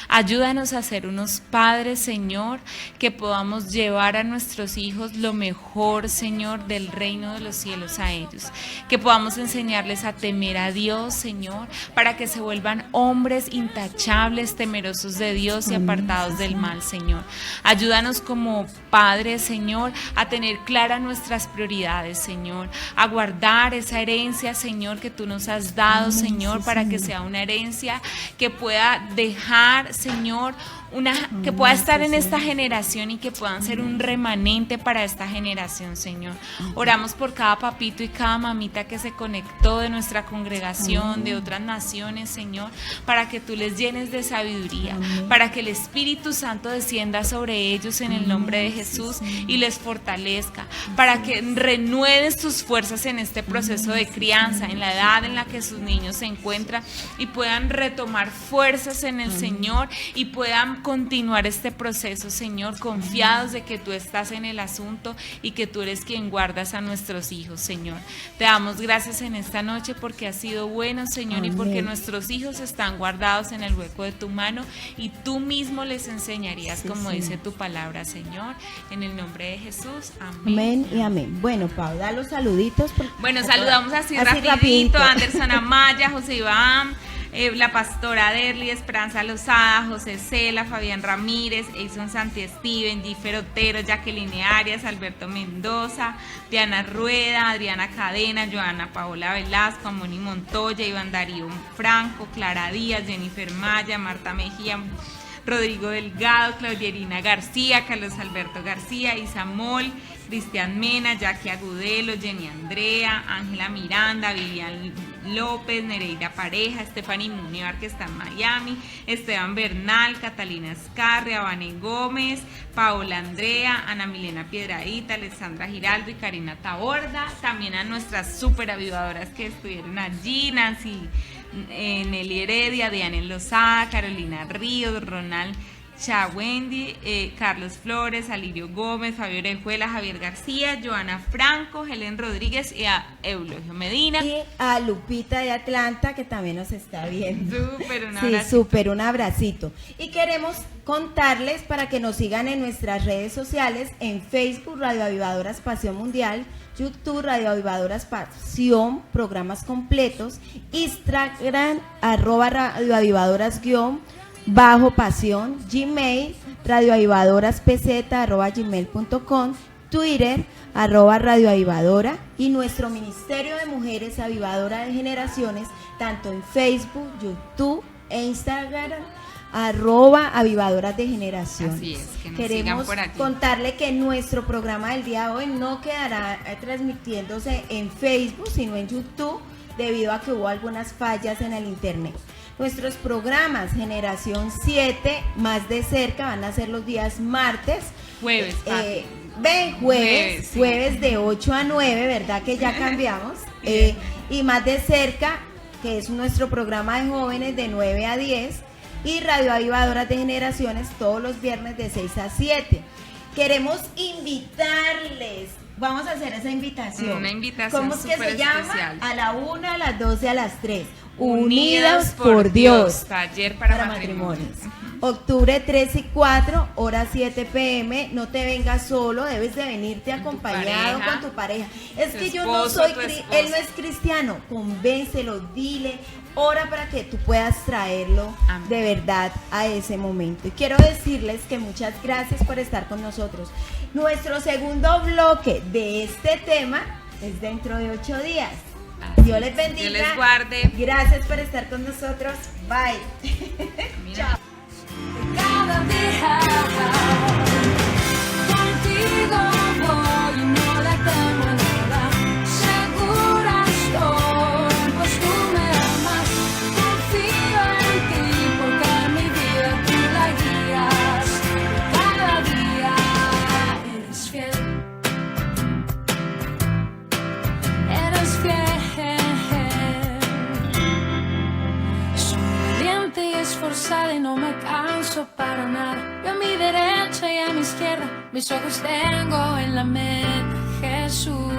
Ayúdanos a ser unos padres, Señor, que podamos llevar a nuestros hijos lo mejor, Señor, del reino de los cielos a ellos, que podamos enseñarles a temer a Dios, Señor, para que se vuelvan hombres intachables, temerosos de Dios y apartados del mal, Señor. Ayúdanos como padres, Señor, a tener claras nuestras prioridades, Señor, a guardar esa herencia, Señor, que tú nos has dado, Señor, para que sea una herencia que pueda dejar, Señor, que pueda estar en esta generación y que puedan ser un remanente para esta generación, Señor. Oramos por cada papito y cada mamita que se conectó de nuestra congregación, de otras naciones, Señor, para que tú les llenes de sabiduría, para que el Espíritu Santo descienda sobre ellos en el nombre de Jesús y les fortalezca, para que renueves tus fuerzas en este proceso de crianza, en la edad en la que sus niños se encuentran y puedan retomar fuerzas en el Señor y puedan continuar este proceso, Señor, confiados de que tú estás en el asunto y que tú eres quien guardas a nuestros hijos, Señor. Te damos gracias en esta noche porque has sido bueno, Señor, y porque nuestros hijos están guardados en el hueco de tu mano y tú mismo les enseñarías, como dice tu palabra, Señor. En el nombre de Jesús, amén. Amén y amén. Bueno, Pau, da los saluditos. Bueno, saludamos así rapidito a Anderson Amaya, José Iván, la pastora Derly, Esperanza Lozada, José Cela, Fabián Ramírez, Eison Santi Steven, Gifer Otero, Jacqueline Arias, Alberto Mendoza, Diana Rueda, Adriana Cadena, Joana Paola Velasco, Moni Montoya, Iván Darío Franco, Clara Díaz, Jennifer Maya, Marta Mejía, Rodrigo Delgado, Claudierina García, Carlos Alberto García, Isamol, Cristian Mena, Jackie Agudelo, Jenny Andrea, Ángela Miranda, Vivian López, Nereida Pareja, Stephanie Muñoz, que está en Miami, Esteban Bernal, Catalina Escarria, Vane Gómez, Paola Andrea, Ana Milena Piedradita, Alessandra Giraldo y Karina Taborda, también a nuestras super avivadoras que estuvieron allí, Nancy Nelly Heredia, Diana Lozada, Carolina Ríos, Ronald Chawendi, Carlos Flores, Alirio Gómez, Fabio Orejuela, Javier García, Joana Franco, Helen Rodríguez y a Eulogio Medina. Y a Lupita de Atlanta, que también nos está viendo. Súper, un Sí, abracito. súper, un abracito. Y queremos contarles para que nos sigan en nuestras redes sociales, en Facebook, Radio Avivadoras Pasión Mundial, YouTube, Radio Avivadoras Pasión, programas completos, Instagram, @radioavivadoras_ bajo pasión, Gmail, radioavivadoraspz@gmail.com, Twitter, @radioavivadora y nuestro Ministerio de Mujeres Avivadora de Generaciones, tanto en Facebook, YouTube e Instagram, @avivadoras de generaciones. Así es, que nos Queremos sigan por allí. contarle que nuestro programa del día de hoy no quedará transmitiéndose en Facebook, sino en YouTube, debido a que hubo algunas fallas en el internet. Nuestros programas Generación 7, Más de Cerca, van a ser los días martes. Jueves, Pati. Jueves, Sí. jueves de 8 a 9, ¿verdad que ya cambiamos? Y Más de Cerca, que es nuestro programa de jóvenes de 9 a 10. Y Radio Avivadoras de Generaciones todos los viernes de 6 a 7. Queremos invitarles. Vamos a hacer esa invitación. Una invitación ¿Cómo es que se súper llama? especial. A la 1, a las 12, a las 3. Unidos por Dios. Taller para Matrimonios. matrimonios. Octubre 3 y 4, hora 7 p.m. No te vengas solo, debes de venirte Con tu acompañado pareja, con tu pareja. Es tu que yo no esposo, soy, tu esposa. él no es cristiano. Convéncelo, dile, ora para que tú puedas traerlo Amén. de verdad a ese momento. Y quiero decirles que muchas gracias por estar con nosotros. Nuestro segundo bloque de este tema es dentro de 8 días. Dios les bendiga. Dios les guarde. Gracias por estar con nosotros. Bye. Mira. Cada día contigo voy y no le temo a nada. Segura estoy, pues tú me amas. Confío en ti porque mi vida tú la guías. Cada día eres fiel. Eres fiel. Soy valiente y esforzada y no me canso para nada. Yo a mi derecha y a mi izquierda, mis ojos tengo en la meta, Jesús.